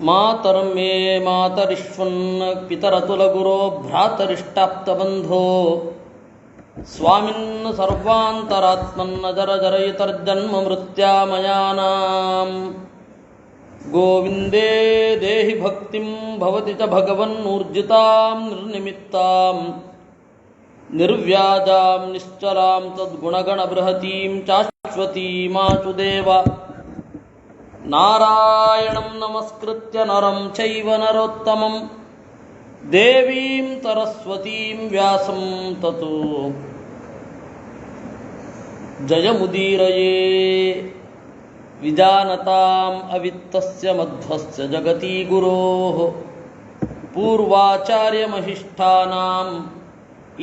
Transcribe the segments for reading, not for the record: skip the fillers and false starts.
ಮಾತರಂ ಮೇ ಮಾತರಿಷ್ವನ್ ಪಿತರತುಲಗುರೋ ಭ್ರಾತರಿಷ್ಟಾಪ್ತಬಂಧೋ ಸ್ವಾಮಿನ್ ಸರ್ವಾಂತರಾತ್ಮನ್ನ ಜರ ಜರಯಿತರ್ಜನ್ಮ ಮೃತ್ಯಾಮಯಾನಾಂ ಗೋವಿಂದೇ ದೇಹಿ ಭಕ್ತಿಂ ಭವತಿ ಚ ಭಗವನ್ನೂರ್ಜಿತಾಂ ನಿರ್ನಿಮಿತ್ತಾಂ ನಿರ್ವ್ಯಾಜಾಂ ನಿಶ್ಚಲಾಂ ತದ್ಗುಣಗಣ ಬೃಹತೀಂ ಶಾಶ್ವತೀಮಾಚು ದೇವ ನಾರಾಯಣಂ ನಮಸ್ಕೃತ್ಯ ನರಂ ಚೈವ ನರೋತ್ತಮಂ ದೇವೀಂ ಸರಸ್ವತೀಂ ವ್ಯಾಸಂ ತತೋ ಜಯಮುದೀರಯೇ ವಿಜಾನತಾಂ ಅವಿತ್ತಸ್ಯ ಮಧ್ವಸ್ಯ ಜಗತಿ ಗುರೋಃ ಪೂರ್ವಾಚಾರ್ಯಮಹಿಷ್ಠಾನಾಂ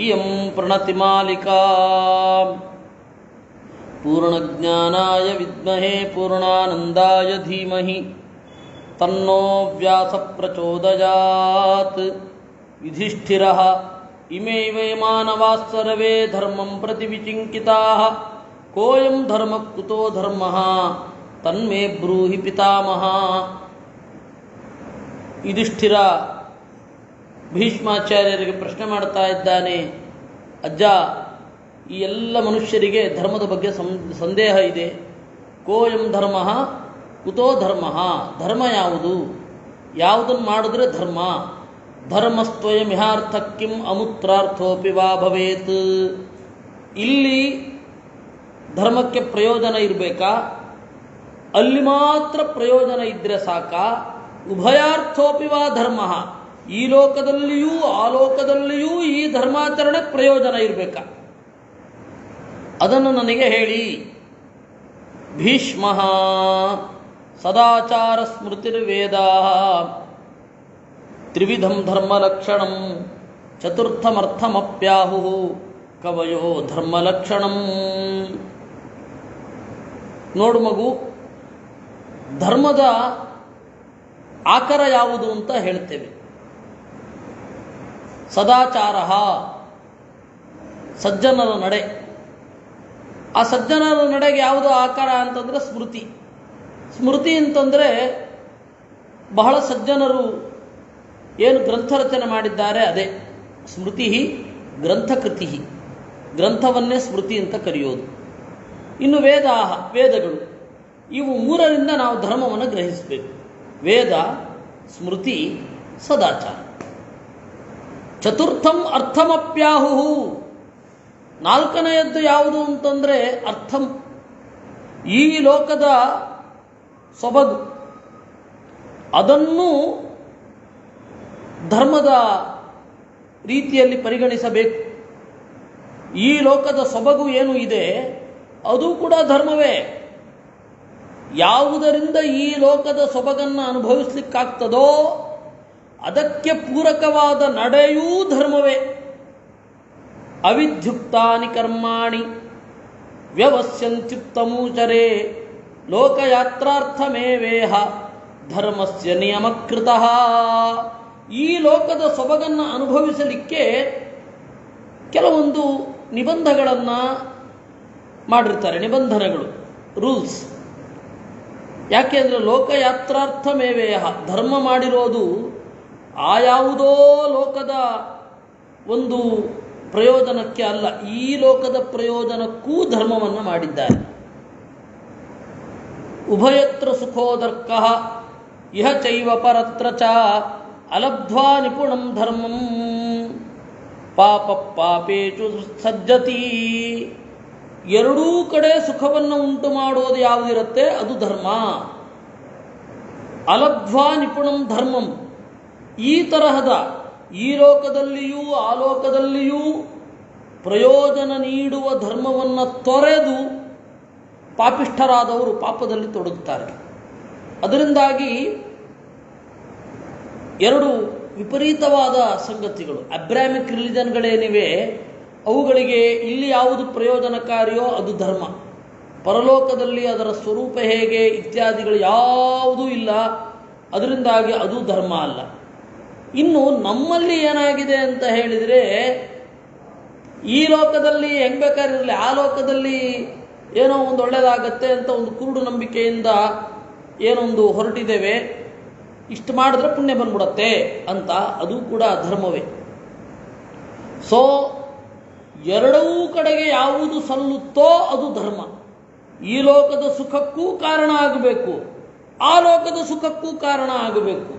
ಇಯಂ ಪ್ರಣತಿಮಾಲಿಕಾ ಪೂರ್ಣಜ್ಞಾನಾಯ ವಿದ್ಮಹೇ ಪೂರ್ಣಾನಂದಾಯ ಧೀಮಹಿ ತನ್ನೋ ವ್ಯಾಸ ಪ್ರಚೋದಯಾತ್. ಯುಧಿಷ್ಠಿರಃ ಇಮೈವೈ ಮಾನವಾಃ ಸರ್ವೇ ಧರ್ಮಂ ಪ್ರತಿ ವಿಚಿಂಕಿತಾಃ ಕೋಯಂ ಧರ್ಮಃ ಕುತೋ ಧರ್ಮಃ ತನ್ಮೇ ಬ್ರೂಹಿ ಪಿತಾಮಹ. ಯುಧಿಷ್ಠಿರ ಭೀಷ್ಮಾಚಾರ್ಯರಿಗೆ ಪ್ರಶ್ನೆ ಮಾಡ್ತಾ ಇದ್ದಾನೆ, ಅಜ್ಜ, ಈ ಎಲ್ಲ ಮನುಷ್ಯರಿಗೆ ಧರ್ಮದ ಬಗ್ಗೆ ಸಂದೇಹ ಇದೆ. ಕೋಯಂ ಧರ್ಮ ಕುತೋ ಧರ್ಮ, ಧರ್ಮ ಯಾವುದು, ಯಾವುದನ್ನು ಮಾಡಿದ್ರೆ ಧರ್ಮ, ಧರ್ಮಸ್ತ್ವಯಮಿಹಾರ್ಥ ಕಿಂ ಅಮೂತ್ರಾರ್ಥೋಪಿ ವಾ ಭವೇತ್. ಇಲ್ಲಿ ಧರ್ಮಕ್ಕೆ ಪ್ರಯೋಜನ ಇರಬೇಕಾ, ಅಲ್ಲಿ ಮಾತ್ರ ಪ್ರಯೋಜನ ಇದ್ರೆ ಸಾಕ, ಉಭಯಾರ್ಥೋಪಿ ವಾ ಧರ್ಮ, ಈ ಲೋಕದಲ್ಲಿಯೂ ಆ ಲೋಕದಲ್ಲಿಯೂ ಈ ಧರ್ಮಾಚರಣೆ ಪ್ರಯೋಜನ ಇರಬೇಕಾ, ಅದನ್ನು ನನಗೆ ಹೇಳಿ. ಭೀಷ್ಮ ಸದಾಚಾರ ಸ್ಮೃತಿರ್ವೇದ ತ್ರಿವಿಧಂ ಧರ್ಮಲಕ್ಷಣಂ ಚತುರ್ಥಮರ್ಥಮಪ್ಯಾಹು ಕವಯೋ ಧರ್ಮಲಕ್ಷಣಂ. ನೋಡು ಮಗು, ಧರ್ಮದ ಆಕರ ಯಾವುದು ಅಂತ ಹೇಳ್ತೇವೆ. ಸದಾಚಾರ, ಸಜ್ಜನರ ನಡೆ. ಆ ಸಜ್ಜನರ ನಡೆಗೆ ಯಾವುದು ಆಕಾರ ಅಂತಂದ್ರೆ ಸ್ಮೃತಿ. ಸ್ಮೃತಿ ಅಂತಂದ್ರೆ ಬಹಳ ಸಜ್ಜನರು ಏನು ಗ್ರಂಥ ರಚನೆ ಮಾಡಿದ್ದಾರೆ ಅದೇ ಸ್ಮೃತಿ. ಗ್ರಂಥಕೃತಿ, ಗ್ರಂಥವನ್ನೇ ಸ್ಮೃತಿ ಅಂತ ಕರೆಯೋದು. ಇನ್ನು ವೇದಗಳು, ಇವು ಮೂರರಿಂದ ನಾವು ಧರ್ಮವನ್ನು ಗ್ರಹಿಸಬೇಕು. ವೇದ, ಸ್ಮೃತಿ, ಸದಾಚಾರ. ಚತುರ್ಥಂ ಅರ್ಥಮಪ್ಯಾಹು, ನಾಲ್ಕನೆಯದ್ದು ಯಾವುದು ಅಂತಂದ್ರೆ ಅರ್ಥಂ, ಈ ಲೋಕದ ಸೊಬಗು, ಅದನ್ನು ಧರ್ಮದ ರೀತಿಯಲ್ಲಿ ಪರಿಗಣಿಸಬೇಕು. ಈ ಲೋಕದ ಸೊಬಗು ಏನು ಇದೆ ಅದು ಕೂಡ ಧರ್ಮವೇ. ಯಾವುದರಿಂದ ಈ ಲೋಕದ ಸೊಬಗನ್ನು ಅನುಭವಿಸ್ಲಿಕ್ಕಾಗ್ತದೋ ಅದಕ್ಕೆ ಪೂರಕವಾದ ನಡೆಯೂ ಧರ್ಮವೇ. ಅವಿದ್ಯುಕ್ತಾನಿ ಕರ್ಮಾಣಿ ವ್ಯವಸ್ಯಂತ್ಯುಕ್ತಮೂಚರೇ ಲೋಕಯಾತ್ರಾರ್ಥಮೇವೇಹ ಧರ್ಮಸ್ಯ ನಿಯಮಕೃತಃ. ಈ ಲೋಕದ ಸೊಬಗನ್ನು ಅನುಭವಿಸಲಿಕ್ಕೆ ಕೆಲವೊಂದು ನಿಬಂಧಗಳನ್ನು ಮಾಡಿರ್ತಾರೆ, ನಿಬಂಧನೆಗಳು, ರೂಲ್ಸ್. ಯಾಕೆ ಅಂದರೆ ಲೋಕಯಾತ್ರಾರ್ಥಮೇವೇಹ, ಧರ್ಮ ಮಾಡಿರೋದು ಯಾವುದೋ ಲೋಕದ ಒಂದು ಪ್ರಯೋಜನಕ್ಕೆ ಅಲ್ಲ, ಈ ಲೋಕದ ಪ್ರಯೋಜನಕ್ಕೂ ಧರ್ಮವನ್ನು ಮಾಡಿದ್ದಾರೆ. ಉಭಯತ್ರ ಸುಖೋದರ್ಕಃ ಇಹ ಚೈವ ಪರತ್ರ ಚ ಅಲಬ್ಧ್ವಾ ನಿಪುಣಂ ಧರ್ಮಂ ಪಾಪ ಪಾಪೇಚು ಸಜ್ಜತಿ. ಎರಡೂ ಕಡೆ ಸುಖವನ್ನು ಉಂಟು ಮಾಡೋದು ಯಾವುದಿರುತ್ತೆ ಅದು ಧರ್ಮ. ಅಲಬ್ಧ್ವಾ ನಿಪುಣಂ ಧರ್ಮಂ, ಈ ತರಹದ ಈ ಲೋಕದಲ್ಲಿಯೂ ಆ ಲೋಕದಲ್ಲಿಯೂ ಪ್ರಯೋಜನ ನೀಡುವ ಧರ್ಮವನ್ನು ತೊರೆದು ಪಾಪಿಷ್ಠರಾದವರು ಪಾಪದಲ್ಲಿ ತೊಡಗುತ್ತಾರೆ. ಅದರಿಂದಾಗಿ ಎರಡು ವಿಪರೀತವಾದ ಸಂಗತಿಗಳು, ಅಬ್ರಾಮಿಕ್ ರಿಲಿಜನ್ಗಳೇನಿವೆ ಅವುಗಳಿಗೆ ಇಲ್ಲಿ ಯಾವುದು ಪ್ರಯೋಜನಕಾರಿಯೋ ಅದು ಧರ್ಮ, ಪರಲೋಕದಲ್ಲಿ ಅದರ ಸ್ವರೂಪ ಹೇಗೆ ಇತ್ಯಾದಿಗಳು ಯಾವುದೂ ಇಲ್ಲ, ಅದರಿಂದಾಗಿ ಅದು ಧರ್ಮ ಅಲ್ಲ. ಇನ್ನು ನಮ್ಮಲ್ಲಿ ಏನಾಗಿದೆ ಅಂತ ಹೇಳಿದರೆ, ಈ ಲೋಕದಲ್ಲಿ ಹೆಂಗ್ ಬೇಕಾರಿರಲಿ, ಆ ಲೋಕದಲ್ಲಿ ಏನೋ ಒಂದು ಒಳ್ಳೆಯದಾಗತ್ತೆ ಅಂತ ಒಂದು ಕುರುಡು ನಂಬಿಕೆಯಿಂದ ಏನೊಂದು ಹೊರಟಿದ್ದೇವೆ. ಇಷ್ಟು ಮಾಡಿದ್ರೆ ಪುಣ್ಯ ಬಂದ್ಬಿಡತ್ತೆ ಅಂತ, ಅದು ಕೂಡ ಧರ್ಮವೇ. ಸೊ ಎರಡೂ ಕಡೆಗೆ ಯಾವುದು ಸಲ್ಲುತ್ತೋ ಅದು ಧರ್ಮ. ಈ ಲೋಕದ ಸುಖಕ್ಕೂ ಕಾರಣ ಆಗಬೇಕು, ಆ ಲೋಕದ ಸುಖಕ್ಕೂ ಕಾರಣ ಆಗಬೇಕು.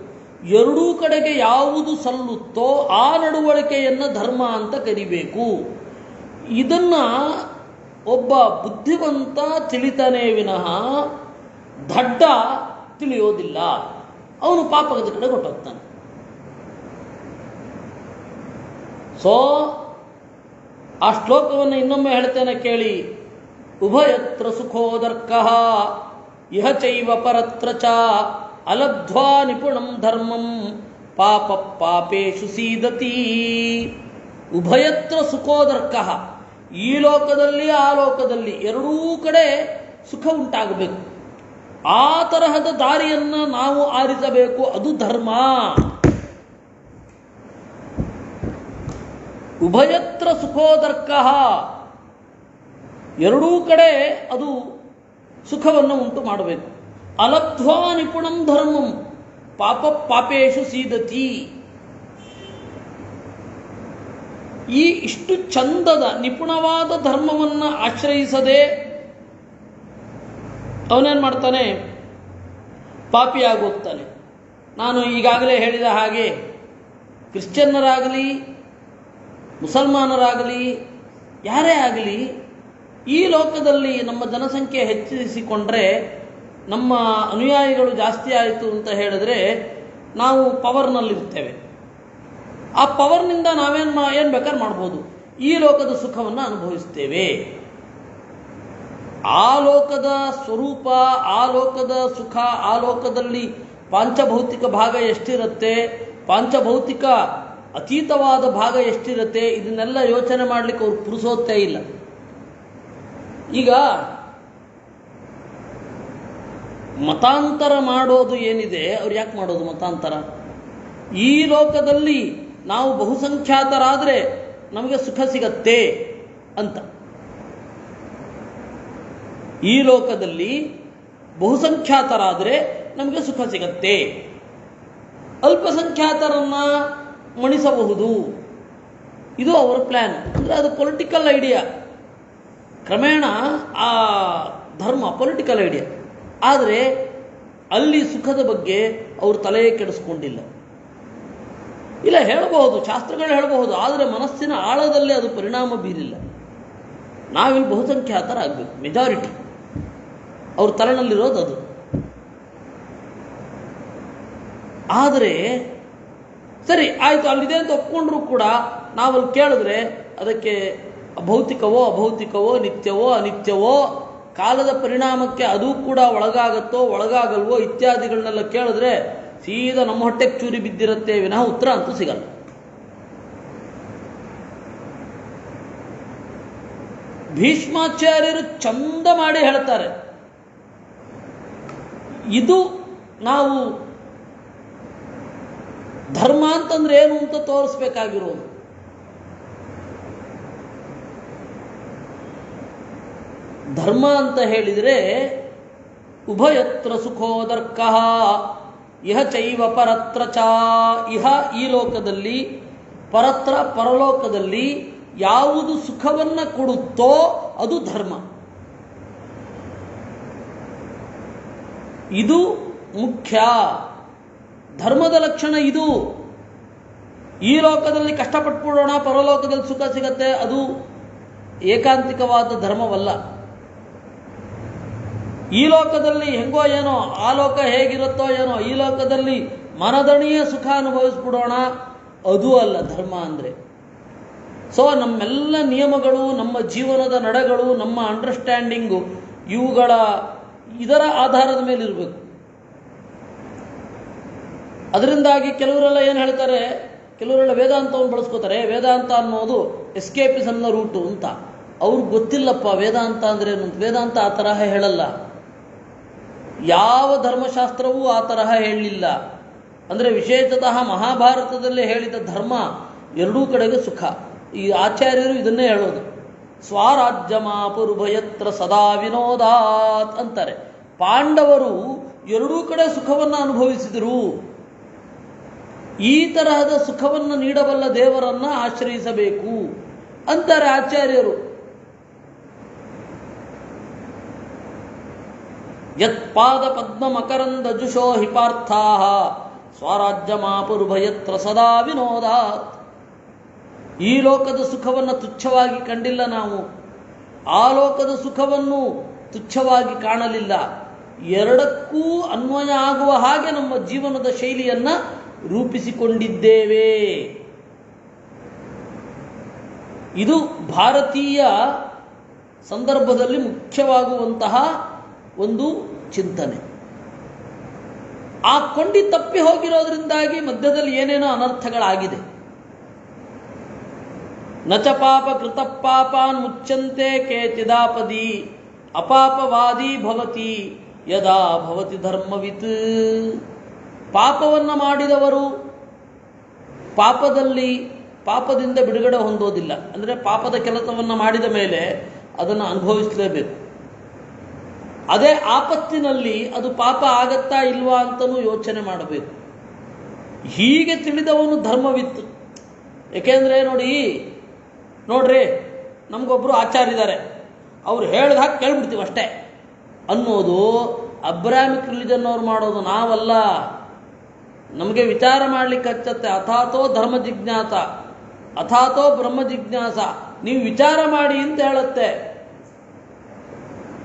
ಎರಡೂ ಕಡೆಗೆ ಯಾವುದು ಸಲ್ಲುತ್ತೋ ಆ ನಡವಳಿಕೆಯನ್ನು ಧರ್ಮ ಅಂತ ಕರಿಬೇಕು. ಇದನ್ನ ಒಬ್ಬ ಬುದ್ಧಿವಂತ ತಿಳಿತಾನೆ ವಿನಃ ದಡ್ಡ ತಿಳಿಯೋದಿಲ್ಲ. ಅವನು ಪಾಪದ ಕಡೆ ಹೊಟ್ಟೋಗ್ತಾನೆ. ಸೊ ಆ ಶ್ಲೋಕವನ್ನು ಇನ್ನೊಮ್ಮೆ ಹೇಳ್ತೇನೆ ಕೇಳಿ. ಉಭಯತ್ರ ಸುಖೋದರ್ಕಃ ಇಹ ಚೈವ ಪರತ್ರ ಚ ಅಲಬ್ಧ್ವಾ ನಿಪುಣಂ ಧರ್ಮಂ ಪಾಪ ಪಾಪೇಶು ಸೀದತಿ. ಉಭಯತ್ರ ಸುಖೋದರ್ಕಃ, ಈ ಲೋಕದಲ್ಲಿ ಆ ಲೋಕದಲ್ಲಿ ಎರಡೂ ಕಡೆ ಸುಖ ಉಂಟಾಗಬೇಕು. ಆ ತರಹದ ದಾರಿಯನ್ನು ನಾವು ಆರಿಸಬೇಕು, ಅದು ಧರ್ಮ. ಉಭಯತ್ರ ಸುಖೋದರ್ಕಃ, ಎರಡೂ ಕಡೆ ಅದು ಸುಖವನ್ನು ಉಂಟು ಮಾಡಬೇಕು. ಅಲಬ್ಧ್ವಾ ನಿಪುಣಂ ಧರ್ಮಂ ಪಾಪ ಪಾಪೇಶು ಸೀದತಿ. ಈ ಇಷ್ಟು ಚಂದದ ನಿಪುಣವಾದ ಧರ್ಮವನ್ನು ಆಶ್ರಯಿಸದೆ ಅವನೇನು ಮಾಡ್ತಾನೆ? ಪಾಪಿಯಾಗೋಗ್ತಾನೆ. ನಾನು ಈಗಾಗಲೇ ಹೇಳಿದ ಹಾಗೆ ಕ್ರಿಶ್ಚಿಯನ್ನರಾಗಲಿ ಮುಸಲ್ಮಾನರಾಗಲಿ ಯಾರೇ ಆಗಲಿ, ಈ ಲೋಕದಲ್ಲಿ ನಮ್ಮ ಜನಸಂಖ್ಯೆ ಹೆಚ್ಚಿಸಿಕೊಂಡ್ರೆ, ನಮ್ಮ ಅನುಯಾಯಿಗಳು ಜಾಸ್ತಿ ಆಯಿತು ಅಂತ ಹೇಳಿದ್ರೆ ನಾವು ಪವರ್ನಲ್ಲಿರ್ತೇವೆ. ಆ ಪವರ್ನಿಂದ ಏನು ಬೇಕಾದ್ರೆ ಮಾಡ್ಬೋದು. ಈ ಲೋಕದ ಸುಖವನ್ನು ಅನುಭವಿಸ್ತೇವೆ. ಆ ಲೋಕದ ಸ್ವರೂಪ, ಆ ಲೋಕದ ಸುಖ, ಆ ಲೋಕದಲ್ಲಿ ಪಾಂಚಭೌತಿಕ ಭಾಗ ಎಷ್ಟಿರುತ್ತೆ, ಪಾಂಚಭೌತಿಕ ಅತೀತವಾದ ಭಾಗ ಎಷ್ಟಿರುತ್ತೆ, ಇದನ್ನೆಲ್ಲ ಯೋಚನೆ ಮಾಡಲಿಕ್ಕೆ ಅವ್ರು ಪುರುಸೋತ್ತೇ ಇಲ್ಲ. ಈಗ ಮತಾಂತರ ಮಾಡೋದು ಏನಿದೆ, ಅವ್ರು ಯಾಕೆ ಮಾಡೋದು ಮತಾಂತರ? ಈ ಲೋಕದಲ್ಲಿ ನಾವು ಬಹುಸಂಖ್ಯಾತರಾದರೆ ನಮಗೆ ಸುಖ ಸಿಗತ್ತೆ ಅಂತ. ಈ ಲೋಕದಲ್ಲಿ ಬಹುಸಂಖ್ಯಾತರಾದರೆ ನಮಗೆ ಸುಖ ಸಿಗತ್ತೆ, ಅಲ್ಪಸಂಖ್ಯಾತರನ್ನ ಮಣಿಸಬಹುದು. ಇದು ಅವರ ಪ್ಲ್ಯಾನ್. ಅಂದರೆ ಅದು ಪೊಲಿಟಿಕಲ್ ಐಡಿಯಾ. ಕ್ರಮೇಣ ಆ ಧರ್ಮ ಪೊಲಿಟಿಕಲ್ ಐಡಿಯಾ. ಆದರೆ ಅಲ್ಲಿ ಸುಖದ ಬಗ್ಗೆ ಅವರು ತಲೆ ಕೆಡಿಸ್ಕೊಂಡಿಲ್ಲ. ಇಲ್ಲ, ಹೇಳಬಹುದು, ಶಾಸ್ತ್ರಗಳು ಹೇಳಬಹುದು, ಆದರೆ ಮನಸ್ಸಿನ ಆಳದಲ್ಲಿ ಅದು ಪರಿಣಾಮ ಬೀರಿಲ್ಲ. ನಾವಿಲ್ಲಿ ಬಹುಸಂಖ್ಯಾತರಾಗಬೇಕು, ಮೆಜಾರಿಟಿ. ಅವ್ರ ತಲೆನಲ್ಲಿರೋದು ಅದು. ಆದರೆ ಸರಿ ಆಯಿತು, ಅಲ್ಲಿದೆ ಅಂತ ಒಪ್ಕೊಂಡ್ರೂ ಕೂಡ ನಾವಲ್ಲಿ ಕೇಳಿದ್ರೆ ಅದಕ್ಕೆ ಭೌತಿಕವೋ ಅಭೌತಿಕವೋ ನಿತ್ಯವೋ ಅನಿತ್ಯವೋ ಕಾಲದ ಪರಿಣಾಮಕ್ಕೆ ಅದು ಕೂಡ ಒಳಗಾಗತ್ತೋ ಒಳಗಾಗಲ್ವೋ ಇತ್ಯಾದಿಗಳನ್ನೆಲ್ಲ ಕೇಳಿದ್ರೆ ಸೀದಾ ನಮ್ಮ ಹೊಟ್ಟೆಗೆ ಚೂರಿ ಬಿದ್ದಿರುತ್ತೆ ವಿನಃ ಉತ್ತರ ಅಂತೂ ಸಿಗಲ್ಲ. ಭೀಷ್ಮಾಚಾರ್ಯರು ಚಂದ ಮಾಡಿ ಹೇಳ್ತಾರೆ, ಇದು ನಾವು ಧರ್ಮ ಅಂತಂದ್ರೆ ಏನು ಅಂತ ತೋರಿಸ್ಬೇಕಾಗಿರೋದು. ಧರ್ಮ ಅಂತ ಹೇಳಿದರೆ ಉಭಯತ್ರ ಸುಖೋದರ್ಕಃ ಇಹ ಚೈವ ಪರತ್ರ ಚ. ಇಹ ಈ ಲೋಕದಲ್ಲಿ, ಪರತ್ರ ಪರಲೋಕದಲ್ಲಿ ಯಾವುದು ಸುಖವನ್ನು ಕೊಡುತ್ತೋ ಅದು ಧರ್ಮ. ಇದು ಮುಖ್ಯ. ಧರ್ಮದ ಲಕ್ಷಣ ಇದು. ಈ ಲೋಕದಲ್ಲಿ ಕಷ್ಟಪಟ್ಬಿಡೋಣ, ಪರಲೋಕದಲ್ಲಿ ಸುಖ ಸಿಗತ್ತೆ, ಅದು ಏಕಾಂತಿಕವಾದ ಧರ್ಮವಲ್ಲ. ಈ ಲೋಕದಲ್ಲಿ ಹೆಂಗೋ ಏನೋ, ಆ ಲೋಕ ಹೇಗಿರುತ್ತೋ ಏನೋ, ಈ ಲೋಕದಲ್ಲಿ ಮನದಣಿಯ ಸುಖ ಅನುಭವಿಸ್ಬಿಡೋಣ, ಅದು ಅಲ್ಲ ಧರ್ಮ ಅಂದರೆ. ಸೊ ನಮ್ಮೆಲ್ಲ ನಿಯಮಗಳು, ನಮ್ಮ ಜೀವನದ ನಡೆಗಳು, ನಮ್ಮ ಅಂಡರ್ಸ್ಟ್ಯಾಂಡಿಂಗು ಇದರ ಆಧಾರದ ಮೇಲೆ ಇರಬೇಕು. ಅದರಿಂದಾಗಿ ಕೆಲವರೆಲ್ಲ ಏನು ಹೇಳ್ತಾರೆ, ಕೆಲವರೆಲ್ಲ ವೇದಾಂತವನ್ನು ಬಳಸ್ಕೋತಾರೆ. ವೇದಾಂತ ಅನ್ನೋದು ಎಸ್ಕೇಪಿಸಮ್ನ ರೂಟು ಅಂತ. ಅವ್ರಿಗೆ ಗೊತ್ತಿಲ್ಲಪ್ಪ ವೇದಾಂತ ಅಂದ್ರೆ ಏನು. ವೇದಾಂತ ಆ ತರಹ ಹೇಳಲ್ಲ. ಯಾವ ಧರ್ಮಶಾಸ್ತ್ರವೂ ಆ ತರಹ ಹೇಳಲಿಲ್ಲ. ಅಂದರೆ ವಿಶೇಷತಃ ಮಹಾಭಾರತದಲ್ಲಿ ಹೇಳಿದ ಧರ್ಮ ಎರಡೂ ಕಡೆಗೆ ಸುಖ. ಈ ಆಚಾರ್ಯರು ಇದನ್ನೇ ಹೇಳೋದು. ಸ್ವರಾಜ್ಯಮಾಪುರುಭಯತ್ರ ಸದಾ ವಿನೋದಾತ್ ಅಂತಾರೆ. ಪಾಂಡವರು ಎರಡೂ ಕಡೆ ಸುಖವನ್ನು ಅನುಭವಿಸಿದರು. ಈ ತರಹದ ಸುಖವನ್ನು ನೀಡಬಲ್ಲ ದೇವರನ್ನ ಆಶ್ರಯಿಸಬೇಕು ಅಂತಾರೆ ಆಚಾರ್ಯರು. ಯತ್ಪಾದ ಪದ್ಮ ಮಕರಂದ ಜುಷೋ ಹಿಪಾರ್ಥಾ ಸ್ವರಾಜ್ಯ ಮಾಪುರುಭಯತ್ರ ಸದಾ ವಿನೋದಾತ್. ಈ ಲೋಕದ ಸುಖವನ್ನು ತುಚ್ಛವಾಗಿ ಕಂಡಿಲ್ಲ ನಾವು, ಆ ಲೋಕದ ಸುಖವನ್ನು ತುಚ್ಛವಾಗಿ ಕಾಣಲಿಲ್ಲ. ಎರಡಕ್ಕೂ ಅನ್ವಯ ಆಗುವ ಹಾಗೆ ನಮ್ಮ ಜೀವನದ ಶೈಲಿಯನ್ನ ರೂಪಿಸಿಕೊಂಡಿದ್ದೇವೆ. ಇದು ಭಾರತೀಯ ಸಂದರ್ಭದಲ್ಲಿ ಮುಖ್ಯವಾಗುವಂತಹ ಒಂದು ಚಿಂತನೆ. ಆ ಕೊಂಡಿ ತಪ್ಪಿ ಹೋಗಿರೋದ್ರಿಂದಾಗಿ ಮಧ್ಯದಲ್ಲಿ ಏನೇನೋ ಅನರ್ಥಗಳಾಗಿದೆ. ನಚ ಪಾಪ ಕೃತ ಪಾಪಾನ್ ಮುಚ್ಚಂತೆ ಕೇಚಿದಾಪದಿ ಅಪಾಪವಾದಿ ಭವತಿ ಯದಾ ಭವತಿ ಧರ್ಮವಿತ್. ಪಾಪವನ್ನ ಮಾಡಿದವರು ಪಾಪದಿಂದ ಬಿಡುಗಡೆ ಹೊಂದೋದಿಲ್ಲ. ಅಂದರೆ ಪಾಪದ ಕೆಲಸವನ್ನು ಮಾಡಿದ ಮೇಲೆ ಅದನ್ನು ಅನುಭವಿಸಲೇಬೇಕು. ಅದೇ ಆಪತ್ತಿನಲ್ಲಿ ಅದು ಪಾಪ ಆಗತ್ತಾ ಇಲ್ವಾ ಅಂತನೂ ಯೋಚನೆ ಮಾಡಬೇಕು. ಹೀಗೆ ತಿಳಿದವನು ಧರ್ಮವಿತ್ತು. ಏಕೆಂದರೆ ನೋಡ್ರಿ ನಮಗೊಬ್ಬರು ಆಚಾರ್ಯರಿದ್ದಾರೆ, ಅವ್ರು ಹೇಳ್ದ ಹಾಗೆ ಕೇಳ್ಬಿಡ್ತೀವಿ ಅಷ್ಟೇ ಅನ್ನೋದು ಅಬ್ರಾಮಿಕ್ ರಿಲಿಜನ್ ಅವ್ರು ಮಾಡೋದು, ನಾವಲ್ಲ. ನಮಗೆ ವಿಚಾರ ಮಾಡ್ಲಿಕ್ಕೆ ಹಚ್ಚತ್ತೆ. ಅಥಾತೋ ಧರ್ಮ ಜಿಜ್ಞಾಸ ಅಥಾತೋ ಬ್ರಹ್ಮ ಜಿಜ್ಞಾಸ, ನೀವು ವಿಚಾರ ಮಾಡಿ ಅಂತ ಹೇಳುತ್ತೆ.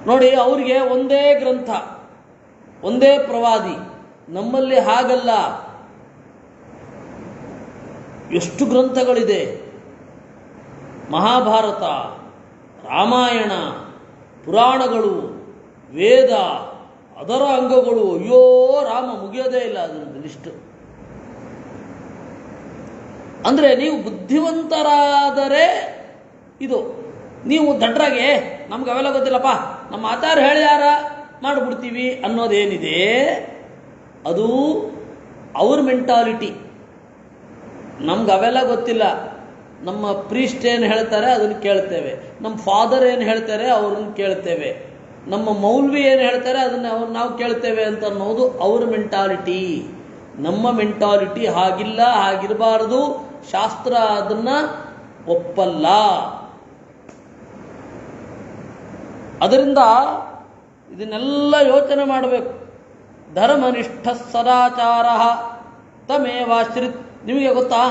ನೋಡಿ, ಅವರಿಗೆ ಒಂದೇ ಗ್ರಂಥ, ಒಂದೇ ಪ್ರವಾದಿ. ನಮ್ಮಲ್ಲಿ ಹಾಗಲ್ಲ, ಎಷ್ಟು ಗ್ರಂಥಗಳಿದೆ. ಮಹಾಭಾರತ, ರಾಮಾಯಣ, ಪುರಾಣಗಳು, ವೇದ, ಅದರ ಅಂಗಗಳು, ಅಯ್ಯೋ ರಾಮ, ಮುಗಿಯೋದೇ ಇಲ್ಲ ಅದರದ್ದು ಲಿಸ್ಟ್. ಅಂದರೆ ನೀವು ಬುದ್ಧಿವಂತರಾದರೆ ಇದು, ನೀವು ದಡ್ರಾಗೆ ನಮ್ಗೆ ಅವೆಲ್ಲ ಗೊತ್ತಿಲ್ಲಪ್ಪ, ನಮ್ಮ ಆಚಾರ ಹೇಳ್ಯಾರ ಮಾಡಿಬಿಡ್ತೀವಿ ಅನ್ನೋದೇನಿದೆ ಅದು ಅವ್ರ ಮೆಂಟಾಲಿಟಿ. ನಮ್ಗೆ ಅವೆಲ್ಲ ಗೊತ್ತಿಲ್ಲ. ನಮ್ಮ ಪ್ರೀಸ್ಟ್ ಏನು ಹೇಳ್ತಾರೆ ಅದನ್ನು ಕೇಳ್ತೇವೆ, ನಮ್ಮ ಫಾದರ್ ಏನು ಹೇಳ್ತಾರೆ ಅವ್ರನ್ನ ಕೇಳ್ತೇವೆ, ನಮ್ಮ ಮೌಲ್ವಿ ಏನು ಹೇಳ್ತಾರೆ ಅದನ್ನು ನಾವು ಕೇಳ್ತೇವೆ ಅಂತ ಅನ್ನೋದು ಅವ್ರ ಮೆಂಟಾಲಿಟಿ. ನಮ್ಮ ಮೆಂಟಾಲಿಟಿ ಹಾಗಿಲ್ಲ, ಹಾಗಿರಬಾರದು. ಶಾಸ್ತ್ರ ಅದನ್ನ ಒಪ್ಪಲ್ಲ. ಅದರಿಂದ ಇದನ್ನೆಲ್ಲ ಯೋಚನೆ ಮಾಡಬೇಕು. ಧರ್ಮನಿಷ್ಠ ಸದಾಚಾರ ತಮೇವಾಶ್ರಿತ್. ನಿಮಗೆ ಗೊತ್ತಾ,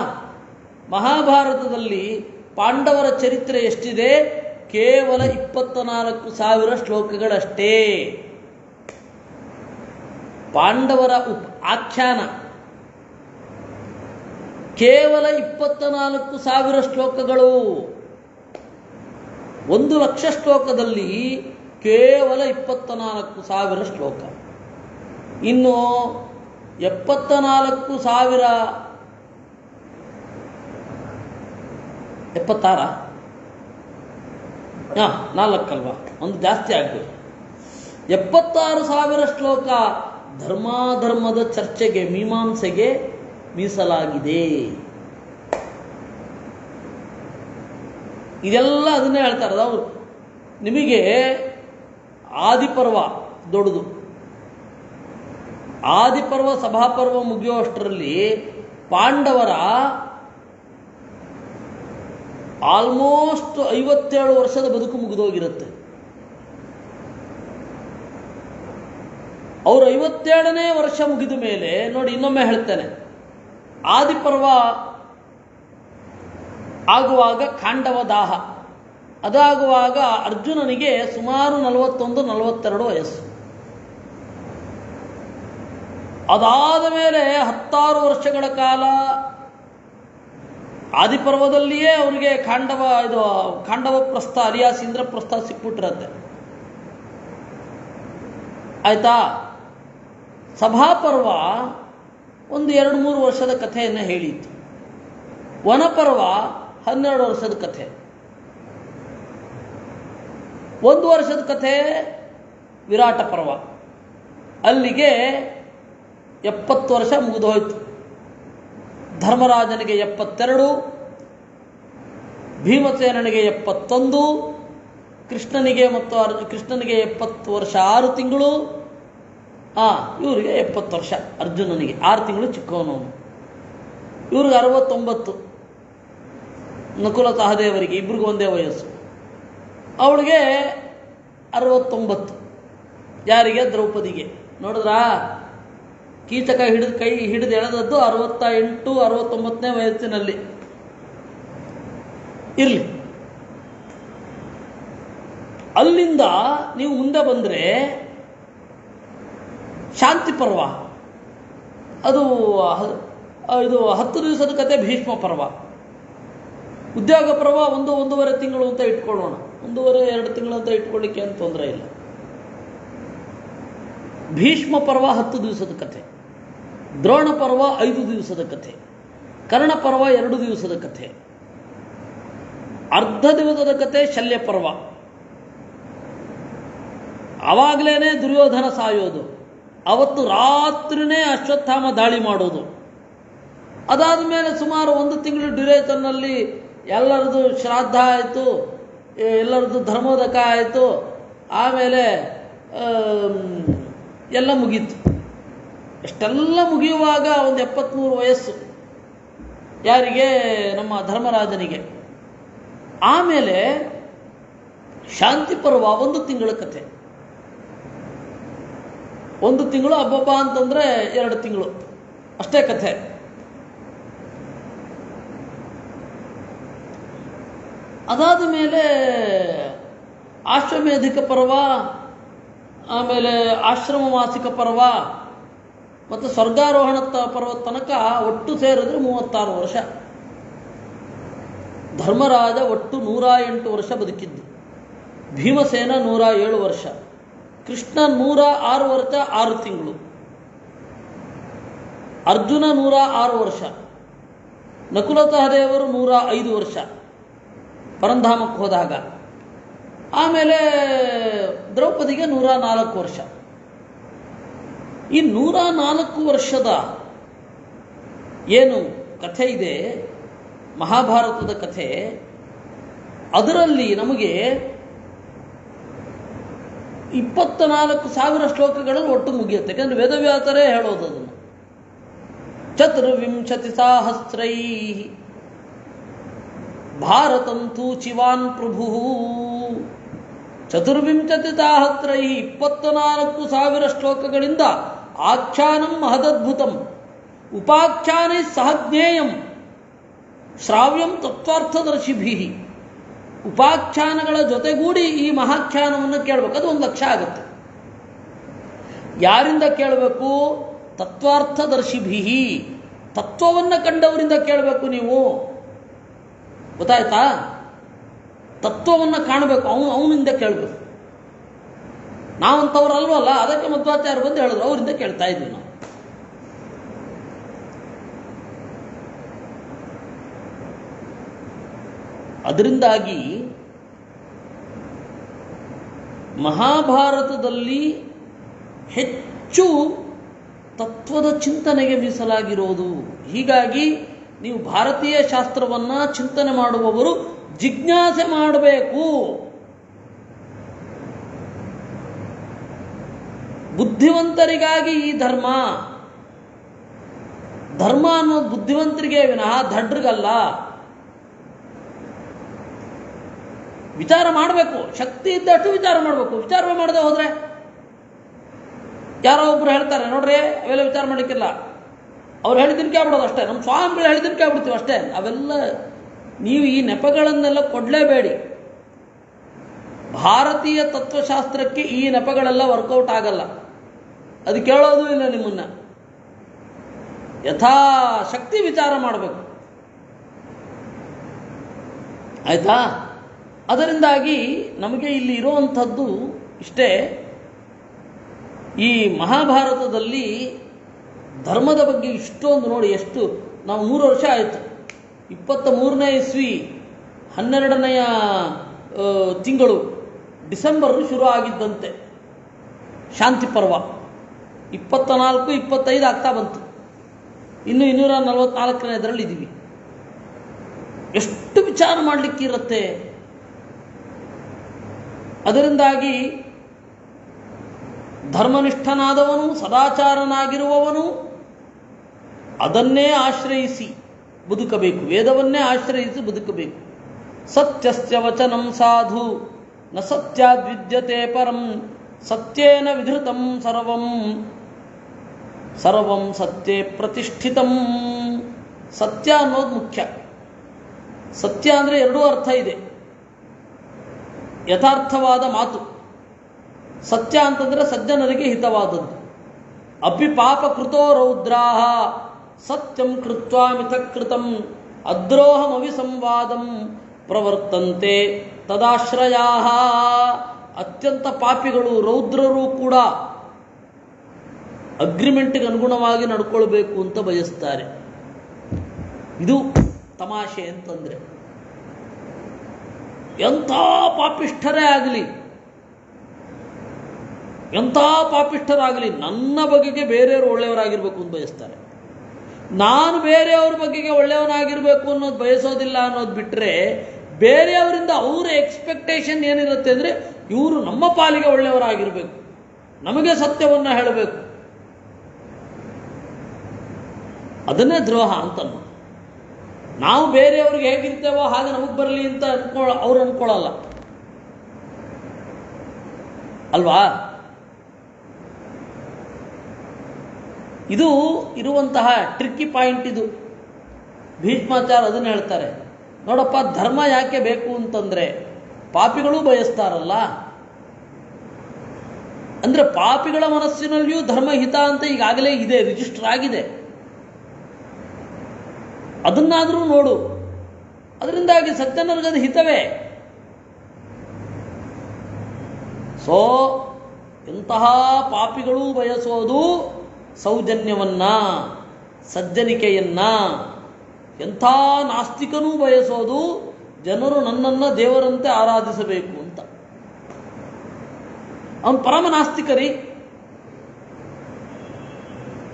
ಮಹಾಭಾರತದಲ್ಲಿ ಪಾಂಡವರ ಚರಿತ್ರೆ ಎಷ್ಟಿದೆ? ಕೇವಲ 24,000 ಶ್ಲೋಕಗಳಷ್ಟೇ. ಪಾಂಡವರ ಆಖ್ಯಾನ ಕೇವಲ 24,000 ಶ್ಲೋಕಗಳು. 1,00,000 ಶ್ಲೋಕದಲ್ಲಿ ಕೇವಲ 24,000 ಶ್ಲೋಕ. ಇನ್ನು 74,000 76 4 ಒಂದು ಜಾಸ್ತಿ ಆಗ್ಬೇಕು. 76,000 ಶ್ಲೋಕ ಧರ್ಮಾಧರ್ಮದ ಚರ್ಚೆಗೆ, ಮೀಮಾಂಸೆಗೆ ಮೀಸಲಾಗಿದೆ. ಇದೆಲ್ಲ ಅದನ್ನೇ ಹೇಳ್ತಾರೆ ಅವರು. ನಿಮಗೆ ಆದಿಪರ್ವ ದೊಡ್ಡದು. ಆದಿಪರ್ವ ಸಭಾಪರ್ವ ಮುಗಿಯುವಷ್ಟರಲ್ಲಿ ಪಾಂಡವರ ಆಲ್ಮೋಸ್ಟ್ 57 ವರ್ಷದ ಬದುಕು ಮುಗಿದೋಗಿರುತ್ತೆ. ಅವರು 57ನೇ ವರ್ಷ ಮುಗಿದ ಮೇಲೆ ನೋಡಿ, ಇನ್ನೊಮ್ಮೆ ಹೇಳ್ತೇನೆ, ಆದಿಪರ್ವ ಆಗುವಾಗ ಖಾಂಡವ ದಾಹ, ಅದಾಗುವಾಗ ಅರ್ಜುನನಿಗೆ ಸುಮಾರು 41-42 ವಯಸ್ಸು. ಅದಾದ ಮೇಲೆ 16 ವರ್ಷಗಳ ಕಾಲ ಆದಿಪರ್ವದಲ್ಲಿಯೇ ಅವರಿಗೆ ಖಾಂಡವ ಪ್ರಸ್ಥ ಅಲಿಯಾಸ್ ಇಂದ್ರಪ್ರಸ್ಥ ಸಿಕ್ಬಿಟ್ಟಿರತ್ತೆ. ಆಯ್ತಾ? ಸಭಾಪರ್ವ ಒಂದು 2-3 ವರ್ಷದ ಕಥೆಯನ್ನು ಹೇಳಿತ್ತು. ವನಪರ್ವ 12 ವರ್ಷದ ಕಥೆ. 1 ವರ್ಷದ ಕಥೆ ವಿರಾಟ ಪರ್ವ. ಅಲ್ಲಿಗೆ 70 ವರ್ಷ ಮುಗಿದು ಹೋಯ್ತು. ಧರ್ಮರಾಜನಿಗೆ 72, ಭೀಮಸೇನನಿಗೆ 71, ಕೃಷ್ಣನಿಗೆ 70 ವರ್ಷ 6 ತಿಂಗಳು. ಇವರಿಗೆ 70 ವರ್ಷ. ಅರ್ಜುನನಿಗೆ 6 ತಿಂಗಳು ಚಿಕ್ಕವನು. ಇವ್ರಿಗೆ 69, ನಕುಲ ಸಹದೇವರಿಗೆ ಇಬ್ರಿಗೂ ಒಂದೇ ವಯಸ್ಸು. ಅವಳಿಗೆ 69. ಯಾರಿಗೆ? ದ್ರೌಪದಿಗೆ. ನೋಡಿದ್ರಾ, ಕೀಚಕ ಕೈ ಹಿಡಿದು ಎಳೆದದ್ದು 68, 69ನೇ ವಯಸ್ಸಿನಲ್ಲಿ. ಇರಲಿ. ಅಲ್ಲಿಂದ ನೀವು ಮುಂದೆ ಬಂದರೆ ಶಾಂತಿ ಪರ್ವ, ಅದು ಇದು 10 ದಿವಸದ ಕತೆ. ಭೀಷ್ಮ ಪರ್ವ, ಉದ್ಯೋಗ ಪರ್ವ 1-1.5 ತಿಂಗಳು ಅಂತ ಇಟ್ಕೊಳ್ಳೋಣ. 1.5-2 ತಿಂಗಳು ಅಂತ ಇಟ್ಕೊಳ್ಳಿಕ್ಕೆ ಏನು ತೊಂದರೆ ಇಲ್ಲ. ಭೀಷ್ಮ ಪರ್ವ 10 ದಿವಸದ ಕಥೆ, ದ್ರೋಣ ಪರ್ವ 5 ದಿವಸದ ಕಥೆ, ಕರ್ಣ ಪರ್ವ 2 ದಿವಸದ ಕಥೆ, ಅರ್ಧ ದಿವಸದ ಕಥೆ ಶಲ್ಯ ಪರ್ವ. ಆವಾಗಲೇ ದುರ್ಯೋಧನ ಸಾಯೋದು, ಅವತ್ತು ರಾತ್ರಿನೇ ಅಶ್ವತ್ಥಾಮ ದಾಳಿ ಮಾಡೋದು. ಅದಾದ ಮೇಲೆ ಸುಮಾರು 1 ತಿಂಗಳು ಡ್ಯುರೇಷನ್ನಲ್ಲಿ ಎಲ್ಲರದು ಶ್ರಾದ್ದ ಆಯಿತು, ಎಲ್ಲರದು ಧರ್ಮೋದಕ ಆಯಿತು. ಆಮೇಲೆ ಎಲ್ಲ ಮುಗೀತು. ಇಷ್ಟೆಲ್ಲ ಮುಗಿಯುವಾಗ ಒಂದು 73 ವಯಸ್ಸು ಯಾರಿಗೆ? ನಮ್ಮ ಧರ್ಮರಾಜನಿಗೆ. ಆಮೇಲೆ ಶಾಂತಿ ಪರ್ವ 1 ತಿಂಗಳ ಕಥೆ. 1 ತಿಂಗಳು, ಹಬ್ಬಬ್ಬ ಅಂತಂದ್ರೆ 2 ತಿಂಗಳು ಅಷ್ಟೇ ಕಥೆ. ಅದಾದ ಮೇಲೆ ಆಶ್ವಮೇಧಿಕ ಪರ್ವ, ಆಮೇಲೆ ಆಶ್ರಮ ಮಾಸಿಕ ಪರ್ವ ಮತ್ತು ಸ್ವರ್ಗಾರೋಹಣ ಪರ್ವ ತನಕ ಒಟ್ಟು ಸೇರಿದ್ರೆ 36 ವರ್ಷ. ಧರ್ಮರಾಜ ಒಟ್ಟು 108 ವರ್ಷ ಬದುಕಿದ್ದು, ಭೀಮಸೇನ 107 ವರ್ಷ, ಕೃಷ್ಣ 106 ವರ್ಷ 6 ತಿಂಗಳು, ಅರ್ಜುನ 106 ವರ್ಷ, ನಕುಲ ಸಹದೇವರು 105 ವರ್ಷ ಪರಂಧಾಮಕ್ಕೆ ಹೋದಾಗ. ಆಮೇಲೆ ದ್ರೌಪದಿಗೆ 104 ವರ್ಷ. ಈ 104 ವರ್ಷದ ಏನು ಕಥೆ ಇದೆ ಮಹಾಭಾರತದ ಕಥೆ, ಅದರಲ್ಲಿ ನಮಗೆ 24,000 ಶ್ಲೋಕಗಳಲ್ಲಿ ಒಟ್ಟು ಮುಗಿಯುತ್ತೆ. ಯಾಕಂದ್ರೆ ವೇದವ್ಯಾಸರೇ ಹೇಳೋದು ಅದನ್ನು. 24,000 ಭಾರತಂ ತೂಚಿವಾನ್ ಪ್ರಭು. 24,000 24,000 ಶ್ಲೋಕಗಳಿಂದ ಆಖ್ಯಾನಂ ಮಹದದ್ಭುತಂ ಉಪಾಖ್ಯಾನೈ ಸಹ ಜ್ಞೇಯಂ ಶ್ರಾವ್ಯಂ ತತ್ವಾರ್ಥದರ್ಶಿಭಿ. ಉಪಾಖ್ಯಾನಗಳ ಜೊತೆಗೂಡಿ ಈ ಮಹಾಖ್ಯಾನವನ್ನು ಕೇಳಬೇಕು. ಅದು 1 ಲಕ್ಷ ಆಗುತ್ತೆ. ಯಾರಿಂದ ಕೇಳಬೇಕು? ತತ್ವಾರ್ಥದರ್ಶಿಭಿ, ತತ್ವವನ್ನು ಕಂಡವರಿಂದ ಕೇಳಬೇಕು. ನೀವು ಗೊತ್ತಾಯ್ತಾ? ತತ್ವವನ್ನು ಕಾಣಬೇಕು, ಅವನಿಂದ ಕೇಳಬೇಕು. ನಾವಂಥವ್ರು ಅಲ್ವಲ್ಲ, ಅದಕ್ಕೆ ಮಧ್ವಾಚಾರ್ಯ ಬಂದು ಹೇಳಿದ್ರು, ಅವರಿಂದ ಕೇಳ್ತಾ ಇದ್ವಿ ನಾವು. ಅದರಿಂದಾಗಿ ಮಹಾಭಾರತದಲ್ಲಿ ಹೆಚ್ಚು ತತ್ವದ ಚಿಂತನೆಗೆ ಮೀಸಲಾಗಿರೋದು. ಹೀಗಾಗಿ ನೀವು ಭಾರತೀಯ ಶಾಸ್ತ್ರವನ್ನ ಚಿಂತನೆ ಮಾಡುವವರು ಜಿಜ್ಞಾಸೆ ಮಾಡಬೇಕು. ಬುದ್ಧಿವಂತರಿಗಾಗಿ ಈ ಧರ್ಮ ಅನ್ನೋದು ಬುದ್ಧಿವಂತರಿಗೆ ವಿನಃ ದಡ್ರಿಗಲ್ಲ. ವಿಚಾರ ಮಾಡಬೇಕು, ಶಕ್ತಿ ಇದ್ದಷ್ಟು ವಿಚಾರ ಮಾಡಬೇಕು. ವಿಚಾರವೇ ಮಾಡದೆ ಹೋದ್ರೆ ಯಾರೋ ಒಬ್ರು ಹೇಳ್ತಾರೆ ನೋಡ್ರಿ, ಅವೆಲ್ಲ ವಿಚಾರ ಮಾಡಲಿಕ್ಕಿಲ್ಲ, ಅವ್ರು ಹೇಳಿದ್ದನ್ನು ಕೇಳ್ಬಿಡೋದು ಅಷ್ಟೇ, ನಮ್ಮ ಸ್ವಾಮಿಗಳು ಹೇಳಿದ್ದನ್ನು ಕೇಳ್ಬಿಡ್ತೀವಿ ಅಷ್ಟೇ. ಅವೆಲ್ಲ ನೀವು ಈ ನೆಪಗಳನ್ನೆಲ್ಲ ಕೊಡಲೇಬೇಡಿ. ಭಾರತೀಯ ತತ್ವಶಾಸ್ತ್ರಕ್ಕೆ ಈ ನೆಪಗಳೆಲ್ಲ ವರ್ಕೌಟ್ ಆಗಲ್ಲ. ಅದು ಕೇಳೋದು ಇಲ್ಲ ನಿಮ್ಮನ್ನ. ಯಥಾಶಕ್ತಿ ವಿಚಾರ ಮಾಡಬೇಕು, ಆಯ್ತಾ? ಅದರಿಂದಾಗಿ ನಮಗೆ ಇಲ್ಲಿ ಇರುವಂಥದ್ದು ಇಷ್ಟೇ. ಈ ಮಹಾಭಾರತದಲ್ಲಿ ಧರ್ಮದ ಬಗ್ಗೆ ಇಷ್ಟೊಂದು ನೋಡಿ. ಎಷ್ಟು ನಾವು 3 ವರ್ಷ ಆಯಿತು. 23ನೇ ಇಸ್ವಿ 12ನೆಯ ತಿಂಗಳು ಡಿಸೆಂಬರ್ ಶುರು ಆಗಿದ್ದಂತೆ ಶಾಂತಿ ಪರ್ವ. 24, 25 ಆಗ್ತಾ ಬಂತು. ಇನ್ನು 244ನೇದರಲ್ಲಿ ಇದ್ದೀವಿ. ಎಷ್ಟು ವಿಚಾರ ಮಾಡಲಿಕ್ಕಿರುತ್ತೆ. ಅದರಿಂದಾಗಿ ಧರ್ಮನಿಷ್ಠನಾದವನು, ಸದಾಚಾರನಾಗಿರುವವನು ಅದನ್ನೇ ಆಶ್ರಯಿಸಿ ಬದುಕಬೇಕು, ವೇದವನ್ನೇ ಆಶ್ರಯಿಸಿ ಬದುಕಬೇಕು. ಸತ್ಯಸ್ಯ ವಚನಂ ಸಾಧು ನ ಸತ್ಯಾದ್ವಿದ್ಯತೆ ಪರಂ ಸತ್ಯೇನ ವಿಧೃತಂ ಸರ್ವಂ ಸರ್ವಂ ಸತ್ಯೇ ಪ್ರತಿಷ್ಠಿತಂ. ಸತ್ಯ ಅನ್ನೋದು ಮುಖ್ಯ. ಸತ್ಯ ಅಂದರೆ ಎರಡೂ ಅರ್ಥ ಇದೆ. ಯಥಾರ್ಥವಾದ ಮಾತು ಸತ್ಯ ಅಂತಂದರೆ ಸಜ್ಜನರಿಗೆ ಹಿತವಾದದ್ದು. ಅಪಿ ಪಾಪ ಕೃತೋ ರೌದ್ರಾಹ ಸತ್ಯಂ ಕೃತ್ವಾ ಮಿಥಕೃತಂ ಅದ್ರೋಹಮವಿಸಂವಾದಂ ಪ್ರವರ್ತಂತೆ ತದಾಶ್ರಯಾಹ. ಅತ್ಯಂತ ಪಾಪಿಗಳು ರೌದ್ರರು ಕೂಡ ಅಗ್ರಿಮೆಂಟ್ಗೆ ಅನುಗುಣವಾಗಿ ನಡ್ಕೊಳ್ಬೇಕು ಅಂತ ಬಯಸ್ತಾರೆ. ಇದು ತಮಾಷೆ ಅಂತಂದ್ರೆ, ಎಂಥ ಪಾಪಿಷ್ಠರೇ ಆಗಲಿ, ಎಂಥ ಪಾಪಿಷ್ಠರಾಗಲಿ, ನನ್ನ ಬಗೆಗೆ ಬೇರೆಯವರು ಒಳ್ಳೆಯವರಾಗಿರ್ಬೇಕು ಅಂತ ಬಯಸ್ತಾರೆ. ನಾನು ಬೇರೆಯವ್ರ ಬಗೆಗೆ ಒಳ್ಳೆಯವನಾಗಿರ್ಬೇಕು ಅನ್ನೋದು ಬಯಸೋದಿಲ್ಲ ಅನ್ನೋದು ಬಿಟ್ಟರೆ, ಬೇರೆಯವರಿಂದ ಅವರ ಎಕ್ಸ್ಪೆಕ್ಟೇಷನ್ ಏನಿರುತ್ತೆ ಅಂದರೆ ಇವರು ನಮ್ಮ ಪಾಲಿಗೆ ಒಳ್ಳೆಯವರಾಗಿರ್ಬೇಕು, ನಮಗೆ ಸತ್ಯವನ್ನು ಹೇಳಬೇಕು. ಅದನ್ನೇ ದ್ರೋಹ ಅಂತ. ನಾವು ಬೇರೆಯವ್ರಿಗೆ ಹೇಗಿರ್ತೇವೋ ಹಾಗೆ ನಮಗೆ ಬರಲಿ ಅಂತ ಅವ್ರು ಅನ್ಕೊಳ್ಳಲ್ಲ ಅಲ್ವಾ? ಇದು ಇರುವಂತಹ ಟ್ರಿಕ್ಕಿ ಪಾಯಿಂಟ್ ಇದು. ಭೀಷ್ಮಾಚಾರ್ಯ ಅದನ್ನು ಹೇಳ್ತಾರೆ, ನೋಡಪ್ಪ, ಧರ್ಮ ಯಾಕೆ ಬೇಕು ಅಂತಂದ್ರೆ ಪಾಪಿಗಳೂ ಬಯಸ್ತಾರಲ್ಲ. ಅಂದ್ರೆ ಪಾಪಿಗಳ ಮನಸ್ಸಿನಲ್ಲಿಯೂ ಧರ್ಮಹಿತ ಅಂತ ಈಗಾಗಲೇ ಇದೆ, ರಿಜಿಸ್ಟರ್ ಆಗಿದೆ. ಅದನ್ನಾದರೂ ನೋಡು. ಅದರಿಂದಾಗಿ ಸಜ್ಜನರಿಗದು ಹಿತವೇ. ಸೊ ಎಂತಹ ಪಾಪಿಗಳೂ ಬಯಸೋದು ಸೌಜನ್ಯವನ್ನ, ಸಜ್ಜನಿಕೆಯನ್ನ. ಎಂಥ ನಾಸ್ತಿಕನೂ ಬಯಸೋದು ಜನರು ನನ್ನನ್ನ ದೇವರಂತೆ ಆರಾಧಿಸಬೇಕು ಅಂತ. ಅವನು ಪರಮ ನಾಸ್ತಿಕರಿ.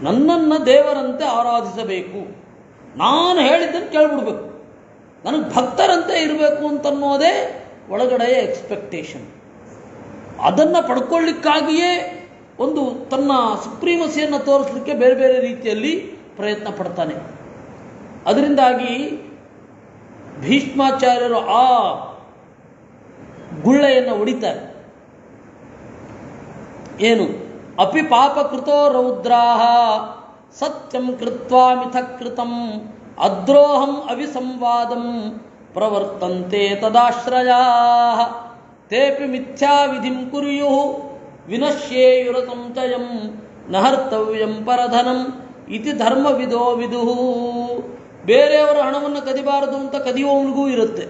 ನನ್ನನ್ನ ದೇವರಂತೆ ಆರಾಧಿಸಬೇಕು, ನಾನು ಹೇಳಿದ್ದನ್ನು ಕೇಳ್ಬಿಡ್ಬೇಕು, ನನಗೆ ಭಕ್ತರಂತೆ ಇರಬೇಕು ಅಂತನ್ನೋದೇ ಒಳಗಡೆಯ ಎಕ್ಸ್ಪೆಕ್ಟೇಷನ್. ಅದನ್ನು ಪಡ್ಕೊಳ್ಳಿಕ್ಕಾಗಿಯೇ ಒಂದು ತನ್ನ ಸುಪ್ರೀಮಸಿಯನ್ನು ತೋರಿಸಲಿಕ್ಕೆ ಬೇರೆ ಬೇರೆ ರೀತಿಯಲ್ಲಿ ಪ್ರಯತ್ನ ಪಡ್ತಾನೆ. ಅದರಿಂದಾಗಿ ಭೀಷ್ಮಾಚಾರ್ಯರು ಆ ಗುಳ್ಳೆಯನ್ನು ಹೊಡಿತಾರೆ. ಏನು? ಅಪಿ ಪಾಪ ಕೃತೋ ರೌದ್ರಾಹ ಸತ್ಯಂ ಕೃತ್ವಾ ಮಿಥಕೃತಂ ಅದ್ರೋಹಂ ಅವಿಸಂವಾದಂ ಪ್ರವರ್ತಂತೆ ತದಾಶ್ರಯಾಃ ತೇಪಿ ಮಿಥ್ಯಾ ವಿಧಿಂ ಕುರ್ಯುಃ ವಿನಶ್ಯೇಯುರ ಸಂಚಯಂ ನಹರ್ತವ್ಯಂ ಪರಧನಂ ಇತಿ ಧರ್ಮವಿದೋ ವಿದುಃ. ಬೇರೆಯವರ ಹಣವನ್ನು ಕದಿಬಾರದು ಅಂತ ಕದಿಯುವವನಿಗೂ ಇರುತ್ತೆ.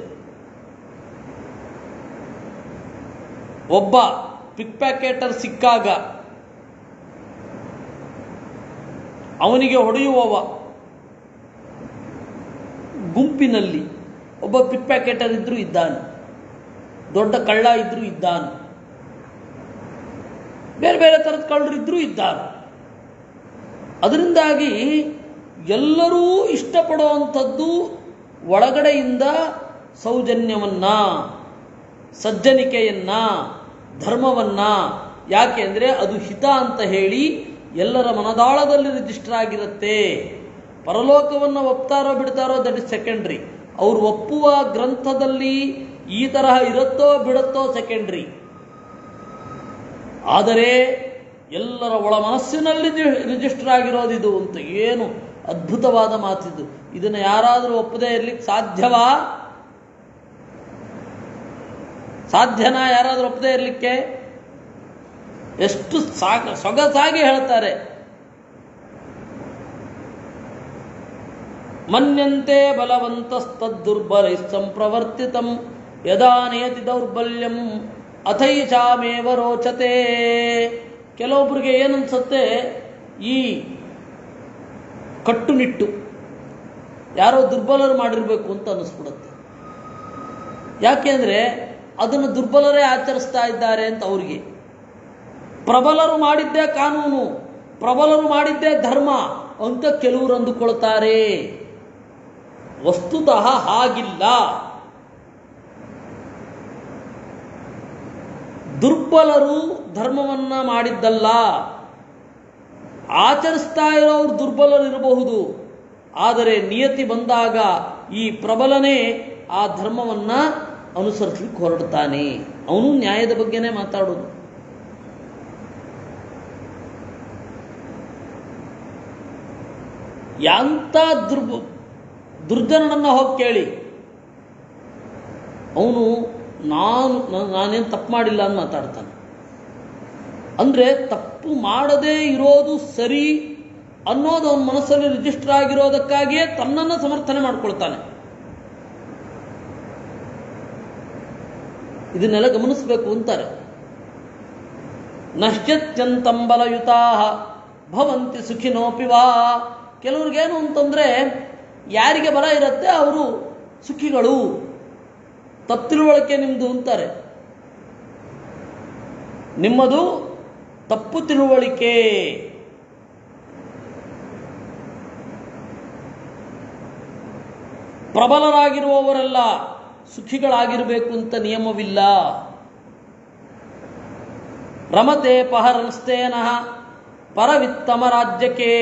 ಒಬ್ಬ ಪಿಕ್ ಪ್ಯಾಕೆಟರ್ ಸಿಕ್ಕಾಗ ಅವನಿಗೆ ಹೊಡೆಯುವವ ಗುಂಪಿನಲ್ಲಿ ಒಬ್ಬ ಪಿಕ್ ಪ್ಯಾಕೆಟರ್ ಇದ್ರೂ ಇದ್ದಾನೆ, ದೊಡ್ಡ ಕಳ್ಳ ಇದ್ರೂ ಇದ್ದಾನೆ, ಬೇರೆ ಬೇರೆ ಥರದ ಕಳ್ಳರು ಇದ್ರೂ ಇದ್ದಾರೆ. ಅದರಿಂದಾಗಿ ಎಲ್ಲರೂ ಇಷ್ಟಪಡುವಂಥದ್ದು ಒಳಗಡೆಯಿಂದ ಸೌಜನ್ಯವನ್ನ, ಸಜ್ಜನಿಕೆಯನ್ನ, ಧರ್ಮವನ್ನ. ಯಾಕೆ ಅಂದರೆ ಅದು ಹಿತ ಅಂತ ಹೇಳಿ ಎಲ್ಲರ ಮನದಾಳದಲ್ಲಿ ರಿಜಿಸ್ಟರ್ ಆಗಿರುತ್ತೆ. ಪರಲೋಕವನ್ನು ಒಪ್ತಾರೋ ಬಿಡ್ತಾರೋ ದಟ್ ಇಸ್ ಸೆಕೆಂಡ್ರಿ. ಅವರು ಒಪ್ಪುವ ಗ್ರಂಥದಲ್ಲಿ ಈ ತರಹ ಇರುತ್ತೋ ಬಿಡುತ್ತೋ ಸೆಕೆಂಡ್ರಿ. ಆದರೆ ಎಲ್ಲರ ಒಳ ಮನಸ್ಸಿನಲ್ಲಿ ರಿಜಿಸ್ಟರ್ ಆಗಿರೋದಿದು ಅಂತ. ಏನು ಅದ್ಭುತವಾದ ಮಾತಿದು. ಇದನ್ನು ಯಾರಾದರೂ ಒಪ್ಪದೇ ಇರ್ಲಿಕ್ಕೆ ಸಾಧ್ಯವಾ? ಸಾಧ್ಯನಾ ಯಾರಾದರೂ ಒಪ್ಪದೇ ಇರಲಿಕ್ಕೆ? ಎಷ್ಟು ಸೊಗಸಾಗಿ ಹೇಳ್ತಾರೆ. ಮನ್ಯಂತೆ ಬಲವಂತಸ್ತದ್ದುರ್ಬಲೈ ಸಂಪ್ರವರ್ತಿತಂ ಯದಾ ನಿಯತಿ ದೌರ್ಬಲ್ಯಂ ಅಥೈಷಾಮೇವ ರೋಚತೆ. ಕೆಲವೊಬ್ಬರಿಗೆ ಏನನ್ಸುತ್ತೆ, ಈ ಕಟ್ಟುನಿಟ್ಟು ಯಾರೋ ದುರ್ಬಲರು ಮಾಡಿರಬೇಕು ಅಂತ ಅನ್ನಿಸ್ಬಿಡುತ್ತೆ. ಯಾಕೆ ಅಂದರೆ ಅದನ್ನು ದುರ್ಬಲರೇ ಆಚರಿಸ್ತಾ ಇದ್ದಾರೆ ಅಂತ ಅವರಿಗೆ. ಪ್ರಬಲರು ಮಾಡಿದ್ದೇ ಕಾನೂನು, ಪ್ರಬಲರು ಮಾಡಿದ್ದೇ ಧರ್ಮ ಅಂತ ಕೆಲವರು ಅಂದುಕೊಳ್ತಾರೆ. ವಸ್ತುತಃ ಹಾಗಿಲ್ಲ. ದುರ್ಬಲರು ಧರ್ಮವನ್ನ ಮಾಡಿದ್ದಲ್ಲ, ಆಚರಿಸ್ತಾ ಇರೋರು ದುರ್ಬಲರು ಇರಬಹುದು, ಆದರೆ ನಿಯತಿ ಬಂದಾಗ ಈ ಪ್ರಬಲನೇ ಆ ಧರ್ಮವನ್ನ ಅನುಸರಿಸಲಿಕ್ಕೆ ಹೊರಡ್ತಾನೆ. ಅವನು ನ್ಯಾಯದ ಬಗ್ಗೆನೇ ಮಾತಾಡೋದು. ಯಾಂತ ದುರ್ಜನನನ್ನ ಹೋಗಿ ಕೇಳಿ, ಅವನು ನಾನೇನು ತಪ್ಪು ಮಾಡಿಲ್ಲ ಅಂತ ಮಾತಾಡ್ತಾನೆ. ಅಂದ್ರೆ ತಪ್ಪು ಮಾಡದೇ ಇರೋದು ಸರಿ ಅನ್ನೋದು ಅವನ ಮನಸ್ಸಲ್ಲಿ ರಿಜಿಸ್ಟರ್ ಆಗಿರೋದಕ್ಕಾಗಿಯೇ ತನ್ನನ್ನು ಸಮರ್ಥನೆ ಮಾಡ್ಕೊಳ್ತಾನೆ. ಇದನ್ನೆಲ್ಲ ಗಮನಿಸಬೇಕು ಅಂತಾರೆ. ನಶ್ಯತ್ಯಂತಂ ಬಲಯುತಾ ಭವಂತಿ ಸುಖಿನೋಪಿ ವಾ. ಕೆಲವ್ರಿಗೇನು ಅಂತಂದ್ರೆ ಯಾರಿಗೆ ಬಲ ಇರುತ್ತೆ ಅವರು ಸುಖಿಗಳು. ತಪ್ಪು ತಿಳುವಳಿಕೆ ನಿಮ್ದು ಅಂತಾರೆ. ನಿಮ್ಮದು ತಪ್ಪು ತಿಳುವಳಿಕೆ. ಪ್ರಬಲರಾಗಿರುವವರೆಲ್ಲ ಸುಖಿಗಳಾಗಿರಬೇಕು ಅಂತ ನಿಯಮವಿಲ್ಲ. ರಮತೆ ಪಹರನ್ಸ್ತೇನಃ ಪರವಿತ್ತಮ ರಾಜ್ಯಕ್ಕೆ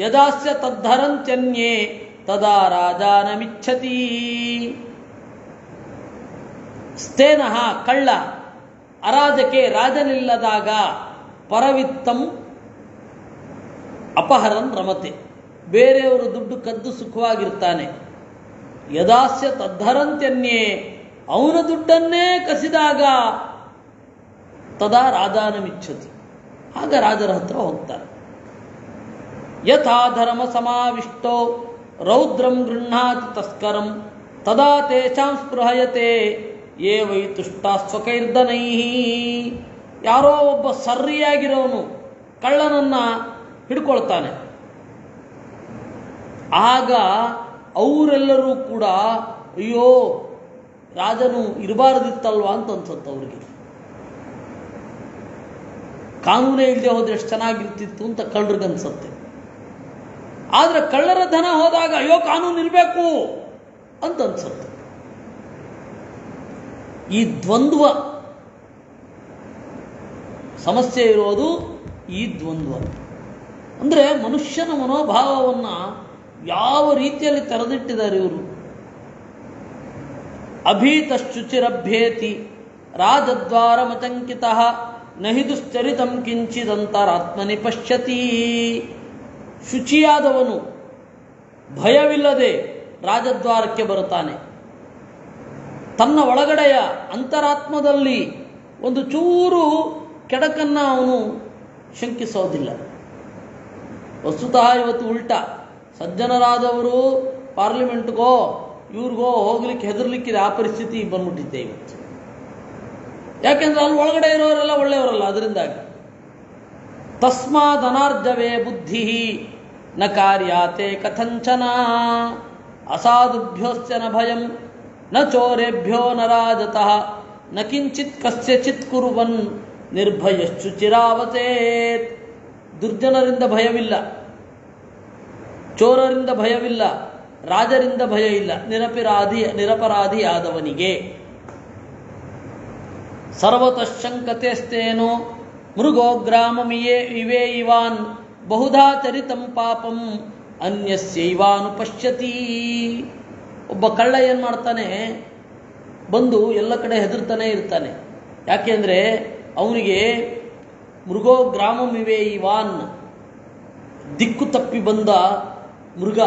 ಯದಾಸ್ಯ ತದ್ಧರಂತ್ಯನ್ಯೇ ತದಾ ರಾಜಾನಮಿಚ್ಛತಿ. ಸ್ಥೇನಃ ಕಳ್ಳ, ಅರಾಜಕೆ ರಾಜನಿಲ್ಲದಾಗ, ಪರವಿತ್ತಂ ಅಪಹರನ್ ರಮತೆ ಬೇರೆಯವರು ದುಡ್ಡು ಕದ್ದು ಸುಖವಾಗಿರ್ತಾನೆ. ಯದಾಸ್ಯ ತದ್ಧರಂತ್ಯನ್ಯೇ ಅವನ ದುಡ್ಡನ್ನೇ ಕಸಿದಾಗ ತದಾ ರಾಜಾನಮಿಚ್ಛತಿ ಆಗ ರಾಜರ ಹತ್ರ ಹೋಗ್ತಾರೆ. ಯಥಾ ಧರ್ಮ ಸಮಾವಿಷ್ಟೋ ರೌದ್ರಂ ಗೃಹ್ಣಾತಿ ತಸ್ಕರಂ ತದಾ ತೇಷಾಂ ಸ್ಪೃಹಯತೆ ಯೇ ವೈ ತುಷ್ಟಾ ಸ್ವಕೈರ್ಧನೈ. ಯಾರೋ ಒಬ್ಬ ಸರ್ರಿಯಾಗಿರೋನು ಕಳ್ಳನನ್ನ ಹಿಡ್ಕೊಳ್ತಾನೆ. ಆಗ ಅವರೆಲ್ಲರೂ ಕೂಡ ಅಯ್ಯೋ ರಾಜನು ಇರಬಾರ್ದಿತ್ತಲ್ವಾ ಅಂತ ಅನ್ಸುತ್ತೆ ಅವ್ರಿಗೆ. ಕಾನೂನೇ ಇಲ್ಲದೆ ಹೋದ್ರೆ ಎಷ್ಟು ಚೆನ್ನಾಗಿರ್ತಿತ್ತು ಅಂತ ಕಳ್ಳರಿಗನ್ಸುತ್ತೆ. ಆದ್ರೆ ಕಳ್ಳರ ಧನ ಹೋದಾಗ ಅಯ್ಯೋ ಕಾನೂನು ಇರಬೇಕು ಅಂತ ಅನ್ಸುತ್ತೆ. ಈ ದ್ವಂದ್ವ ಸಮಸ್ಯೆ ಇರೋದು ಈ ದ್ವಂದ್ವ. ಅಂದ್ರೆ ಮನುಷ್ಯನ ಮನೋಭಾವವನ್ನ ಯಾವ ರೀತಿಯಲ್ಲಿ ತೆರೆದಿಟ್ಟಿದ್ದಾರೆ ಇವರು. ಅಭೀತಶ್ಚುಚಿರಭ್ಯೇತಿ ರಾಜದ್ವಾರ ಮತಂಕಿತ ನಹಿ ದುಶ್ಚರಿತಂ ಕಿಂಚಿದಂತರಾತ್ಮನಿ ಪಶ್ಯತಿ. ಶುಚಿಯಾದವನು ಭಯವಿಲ್ಲದೆ ರಾಜದ್ವಾರಕ್ಕೆ ಬರುತ್ತಾನೆ. ತನ್ನ ಒಳಗಡೆಯ ಅಂತರಾತ್ಮದಲ್ಲಿ ಒಂದು ಚೂರು ಕೆಡಕನ್ನ ಅವನು ಶಂಕಿಸೋದಿಲ್ಲ. ವಸ್ತುತಃ ಇವತ್ತು ಉಲ್ಟಾ, ಸಜ್ಜನರಾದವರು ಪಾರ್ಲಿಮೆಂಟ್ಗೋ ಇವ್ರಿಗೋ ಹೋಗ್ಲಿಕ್ಕೆ ಹೆದರ್ಲಿಕ್ಕಿದೆ. ಆ ಪರಿಸ್ಥಿತಿ ಬಂದ್ಬಿಟ್ಟಿದೆ ಇವತ್ತು. ಯಾಕೆಂದ್ರೆ ಅಲ್ಲಿ ಒಳಗಡೆ ಇರೋರೆಲ್ಲ ಒಳ್ಳೆಯವರಲ್ಲ. ಅದರಿಂದಾಗಿ ತಸ್ಮಾದನಾರ್ಜವೇ ಬುದ್ಧಿ ನ ಕಾರ್ಯಾತೆ ಕಥಂಚನ ಅಸಾಧುಭ್ಯೋಶ್ಚ ನ ಭಯಂ ನ ಚೋರೇಭ್ಯೋ ನ ರಾಜತಃ ನ ಕಿಂಚಿತ್ ಕಸ್ಯಚಿತ್ ಕುರುವನ್ ನಿರ್ಭಯಶ್ಚುಚಿರಾವತೇತ್. ದುರ್ಜನರಿಂದ ಭಯವಿಲ್ಲ, ಚೋರರಿಂದ ಭಯವಿಲ್ಲ, ರಾಜರಿಂದ ಭಯ ಇಲ್ಲ, ನಿರಪರಾಧಿಯಾದವನಿಗೆ. ಸರ್ವತಃ ಶಂಕತೆಸ್ತೇನೋ ಮೃಗೋ ಗ್ರಾಮಮಿಯೇ ಇವೇ ಇವಾನ್ ಬಹುಧಾ ಚರಿತಂ ಪಾಪಂ ಅನ್ಯಸ್ಯೈವಾನು ಪಶ್ಯತಿ. ಒಬ್ಬ ಕಳ್ಳ ಏನು ಮಾಡ್ತಾನೆ, ಬಂದು ಎಲ್ಲ ಕಡೆ ಹೆದರ್ತಾನೆ ಇರ್ತಾನೆ. ಯಾಕೆಂದ್ರೆ ಅವನಿಗೆ ಮೃಗೋ ಗ್ರಾಮಮಿವೇ ಇವಾನ್, ದಿಕ್ಕು ತಪ್ಪಿ ಬಂದ ಮೃಗ,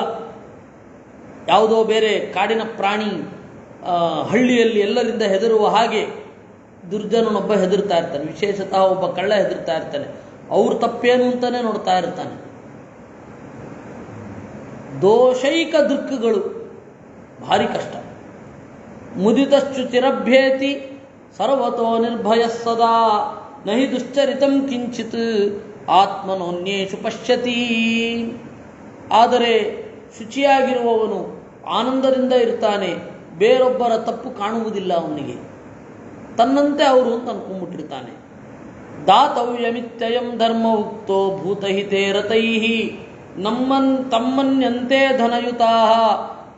ಯಾವುದೋ ಬೇರೆ ಕಾಡಿನ ಪ್ರಾಣಿ ಹಳ್ಳಿಯಲ್ಲಿ ಎಲ್ಲರಿಂದ ಹೆದರುವ ಹಾಗೆ ದುರ್ಜನನೊಬ್ಬ ಹೆದರ್ತಾ ಇರ್ತಾನೆ. ವಿಶೇಷತಃ ಒಬ್ಬ ಕಳ್ಳ ಹೆದರ್ತಾ ಇರ್ತಾನೆ. ಅವ್ರ ತಪ್ಪೇನು ಅಂತಾನೆ ನೋಡ್ತಾ ಇರ್ತಾನೆ. ದೋಷೈಕ ದೃಕ್ಕುಗಳು ಭಾರಿ ಕಷ್ಟ. ಮುದಿತಶ್ಚು ಚಿರಭ್ಯೇತಿ ಸರ್ವತೋ ನಿರ್ಭಯ ಸದಾ ನಹಿ ದುಶ್ಚರಿತಂ ಕಿಂಚಿತ್ ಆತ್ಮನೋನ್ಯೇಷು ಪಶ್ಯತಿ. ಆದರೆ ಶುಚಿಯಾಗಿರುವವನು ಆನಂದದಿಂದ ಇರ್ತಾನೆ. ಬೇರೊಬ್ಬರ ತಪ್ಪು ಕಾಣುವುದಿಲ್ಲ ಅವನಿಗೆ. ತನ್ನಂತೆ ಅವರು ಅಂತ ಅನ್ಕೊಂಡ್ಬಿಟ್ಟಿರ್ತಾನೆ. ದಾತವ್ಯಮಿತ್ಯಯಂ ಧರ್ಮ ಉಕ್ತೋ ಭೂತಹಿತೇ ರತೈಹಿ ತಮ್ಮನ್ಯಂತೆ ಧನಯುತಾ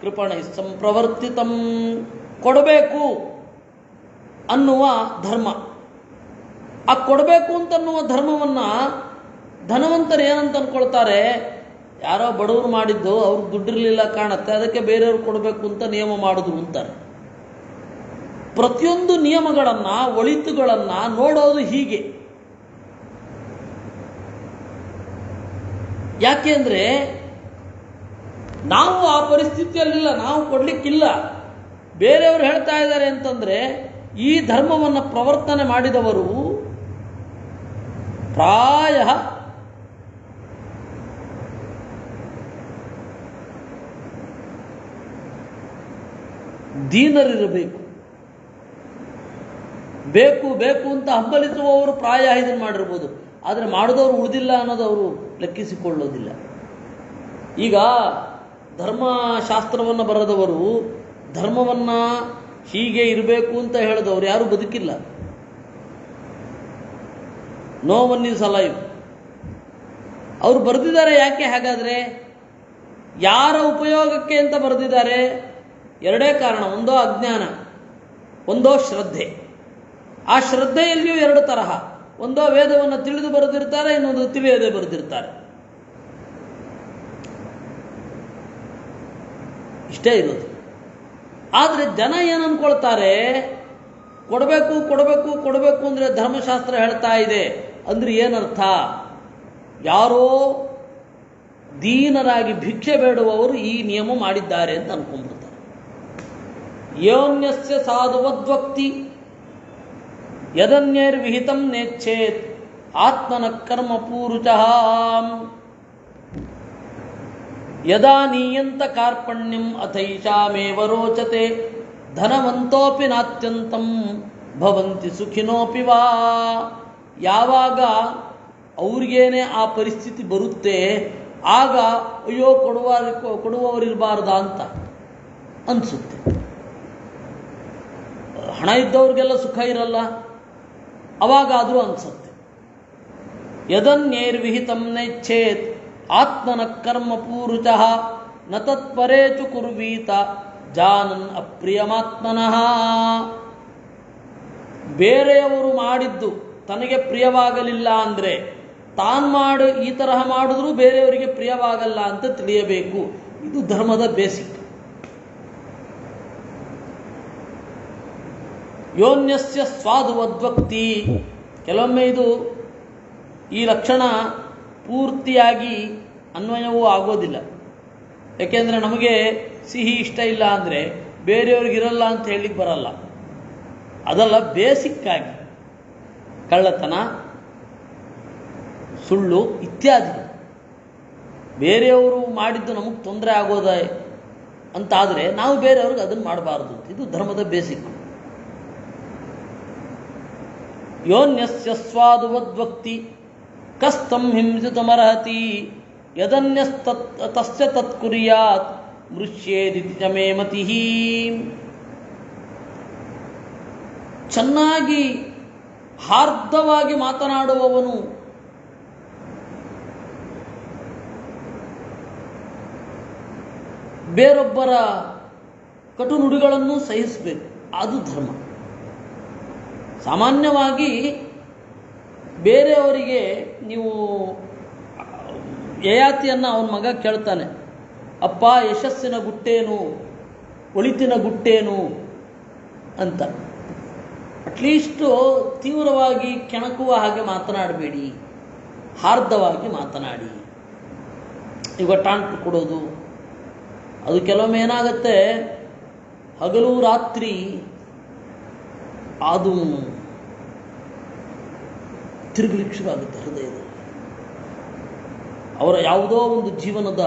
ಕೃಪಣೈ ಸಂಪ್ರವರ್ತಿತಂ. ಕೊಡಬೇಕು ಅನ್ನುವ ಧರ್ಮ, ಆ ಕೊಡಬೇಕು ಅಂತನ್ನುವ ಧರ್ಮವನ್ನ ಧನವಂತರು ಏನಂತ ಅನ್ಕೊಳ್ತಾರೆ, ಯಾರೋ ಬಡವರು ಮಾಡಿದ್ದು ಅವ್ರಿಗೆ ದುಡ್ಡಿರಲಿಲ್ಲ ಕಾಣುತ್ತೆ, ಅದಕ್ಕೆ ಬೇರೆಯವ್ರು ಕೊಡಬೇಕು ಅಂತ ನಿಯಮ ಮಾಡಿದ್ರು ಅಂತಾರೆ. ಪ್ರತಿಯೊಂದು ನಿಯಮಗಳನ್ನು, ಒಳಿತುಗಳನ್ನು ನೋಡೋದು ಹೀಗೆ. ಯಾಕೆ ಅಂದರೆ ನಾವು ಆ ಪರಿಸ್ಥಿತಿಯಲ್ಲಿಲ್ಲ, ನಾವು ಕೊಡ್ಲಿಕ್ಕಿಲ್ಲ. ಬೇರೆಯವರು ಹೇಳ್ತಾ ಇದ್ದಾರೆ ಅಂತಂದ್ರೆ ಈ ಧರ್ಮವನ್ನು ಪ್ರವರ್ತನೆ ಮಾಡಿದವರು ಪ್ರಾಯ ದೀನರಿರಬೇಕು. ಬೇಕು ಬೇಕು ಅಂತ ಹಂಬಲಿಸುವವರು ಪ್ರಾಯ ಇದನ್ನು ಮಾಡಿರ್ಬೋದು, ಆದರೆ ಮಾಡಿದವರು ಉಳಿದಿಲ್ಲ ಅನ್ನೋದು ಅವರು ಲೆಕ್ಕಿಸಿಕೊಳ್ಳೋದಿಲ್ಲ. ಈಗ ಧರ್ಮಶಾಸ್ತ್ರವನ್ನು ಬರೆದವರು, ಧರ್ಮವನ್ನು ಹೀಗೆ ಇರಬೇಕು ಅಂತ ಹೇಳಿದವರು ಯಾರೂ ಬದುಕಿಲ್ಲ. No one is alive. ಅವರು ಬರೆದಿದ್ದಾರೆ. ಯಾಕೆ ಹಾಗಾದರೆ? ಯಾರ ಉಪಯೋಗಕ್ಕೆ ಅಂತ ಬರೆದಿದ್ದಾರೆ? ಎರಡೇ ಕಾರಣ. ಒಂದೋ ಅಜ್ಞಾನ, ಒಂದೋ ಶ್ರದ್ಧೆ. ಆ ಶ್ರದ್ಧೆಯಲ್ಲಿಯೂ ಎರಡು ತರಹ. ಒಂದೋ ವೇದವನ್ನು ತಿಳಿದು ಬರೆದಿರ್ತಾರೆ, ಇನ್ನೊಂದು ತಿಳಿಯದೆ ಬರೆದಿರ್ತಾರೆ. ಇಷ್ಟೇ ಇರೋದು. ಆದರೆ ಜನ ಏನು ಅನ್ಕೊಳ್ತಾರೆ, ಕೊಡಬೇಕು ಕೊಡಬೇಕು ಕೊಡಬೇಕು ಅಂದರೆ ಧರ್ಮಶಾಸ್ತ್ರ ಹೇಳ್ತಾ ಇದೆ ಅಂದ್ರೆ ಏನರ್ಥ? ಯಾರೋ ದೀನರಾಗಿ ಭಿಕ್ಷೆ ಬೇಡುವವರು ಈ ನಿಯಮ ಮಾಡಿದ್ದಾರೆ ಅಂತ ಅನ್ಕೊಂಡ್ಬಿಡ್ತಾರೆ. ಯೋನ್ಯಸ್ಯ ಸಾಧುವದ್ವಕ್ತಿ ಯದನ್ಯೈರ್ವಿಹಿತಂ ನೇಚ್ಛೇತ್ ಆತ್ಮನ ಕರ್ಮ ಪೂರುಚಃ ಯದಾ ನೀಯಂತ ಕಾರ್ಪಣ್ಯಂ ಅಥೈಷಾಮೇವ ರೋಚತೆ ಧನವಂತೋಪಿ ನಾತ್ಯಂತಂ ಭವಂತಿ ಸುಖಿನೋಪಿ ವಾ. ಯಾವಾಗ ಅವ್ರಿಗೇನೆ ಆ ಪರಿಸ್ಥಿತಿ ಬರುತ್ತೆ, ಆಗ ಅಯ್ಯೋ ಕೊಡುವವರಿರಬಾರ್ದ ಅಂತ ಅನಿಸುತ್ತೆ. ಹಣ ಇದ್ದವ್ರಿಗೆಲ್ಲ ಸುಖ ಇರಲ್ಲ, ಅವಾಗಾದರೂ ಅನ್ಸುತ್ತೆ. ಯದನ್ಯೈರ್ವಿಹಿತಂ ನೈಚ್ಛೇತ್ ಆತ್ಮನ ಕರ್ಮ ಪೂರುಚಃ ನ ತತ್ಪರೇಚು ಕುರ್ವೀತ ಜಾನನ್ ಅಪ್ರಿಯಮಾತ್ಮನಃ. ಬೇರೆಯವರು ಮಾಡಿದ್ದು ತನಗೆ ಪ್ರಿಯವಾಗಲಿಲ್ಲ ಅಂದರೆ ಈ ತರಹ ಮಾಡಿದ್ರೂ ಬೇರೆಯವರಿಗೆ ಪ್ರಿಯವಾಗಲ್ಲ ಅಂತ ತಿಳಿಯಬೇಕು. ಇದು ಧರ್ಮದ ಬೇಸಿಕ್. ಯೋನ್ಯಸ್ಯ ಸ್ವಾದುವದ್ವಕ್ತಿ. ಕೆಲವೊಮ್ಮೆ ಈ ಲಕ್ಷಣ ಪೂರ್ತಿಯಾಗಿ ಅನ್ವಯವೂ ಆಗೋದಿಲ್ಲ. ಯಾಕೆಂದರೆ ನಮಗೆ ಸಿಹಿ ಇಷ್ಟ ಇಲ್ಲ ಅಂದರೆ ಬೇರೆಯವ್ರಿಗಿರಲ್ಲ ಅಂತ ಹೇಳಲಿಕ್ಕೆ ಬರಲ್ಲ. ಅದಲ್ಲ, ಬೇಸಿಕ್ಕಾಗಿ ಕಳ್ಳತನ, ಸುಳ್ಳು ಇತ್ಯಾದಿ ಬೇರೆಯವರು ಮಾಡಿದ್ದು ನಮಗೆ ತೊಂದರೆ ಆಗೋದೇ ಅಂತಾದರೆ ನಾವು ಬೇರೆಯವ್ರಿಗೆ ಅದನ್ನು ಮಾಡಬಾರ್ದು. ಇದು ಧರ್ಮದ ಬೇಸಿಕ್. ಯೋನ್ಯಸ್ಯ ಸ್ವಾದುವದ್ವಕ್ತಿ ಕಸ್ತಂ ಹಿಂಸಿತಮರ್ಹತಿ ಯದನ್ಯಸ್ತಸ್ಯ ತತ್ಕುರ್ಯಾತ್ ಮೃಷ್ಯೇದಿತಿ ಚ ಮೇ ಮತಿಃ. ಚೆನ್ನಾಗಿ ಹಾರ್ದವಾಗಿ ಮಾತನಾಡುವವನು ಬೇರೊಬ್ಬರ ಕಟು ನುಡಿಗಳನ್ನು ಸಹಿಸಬೇಕು. ಅದು ಧರ್ಮ. ಸಾಮಾನ್ಯವಾಗಿ ಬೇರೆಯವರಿಗೆ ನೀವು ಯಯಾತಿಯನ್ನು ಅವನ ಮಗ ಕೇಳ್ತಾನೆ, ಅಪ್ಪ ಯಶಸ್ಸಿನ ಗುಟ್ಟೇನು, ಒಳಿತಿನ ಗುಟ್ಟೇನು ಅಂತ. ಅಟ್ಲೀಸ್ಟು ತೀವ್ರವಾಗಿ ಕೆಣಕುವ ಹಾಗೆ ಮಾತನಾಡಬೇಡಿ, ಹಾರ್ದವಾಗಿ ಮಾತನಾಡಿ. ಈಗ ಟಾಂಟು ಕೊಡೋದು ಅದು ಕೆಲವೊಮ್ಮೆ ಏನಾಗುತ್ತೆ, ಹಗಲು ರಾತ್ರಿ ಅದು ತಿರುಗಲಿಕ್ಕೆ ಶುರು ಆಗುತ್ತೆ ಹೃದಯದಲ್ಲಿ. ಅವರ ಯಾವುದೋ ಒಂದು ಜೀವನದ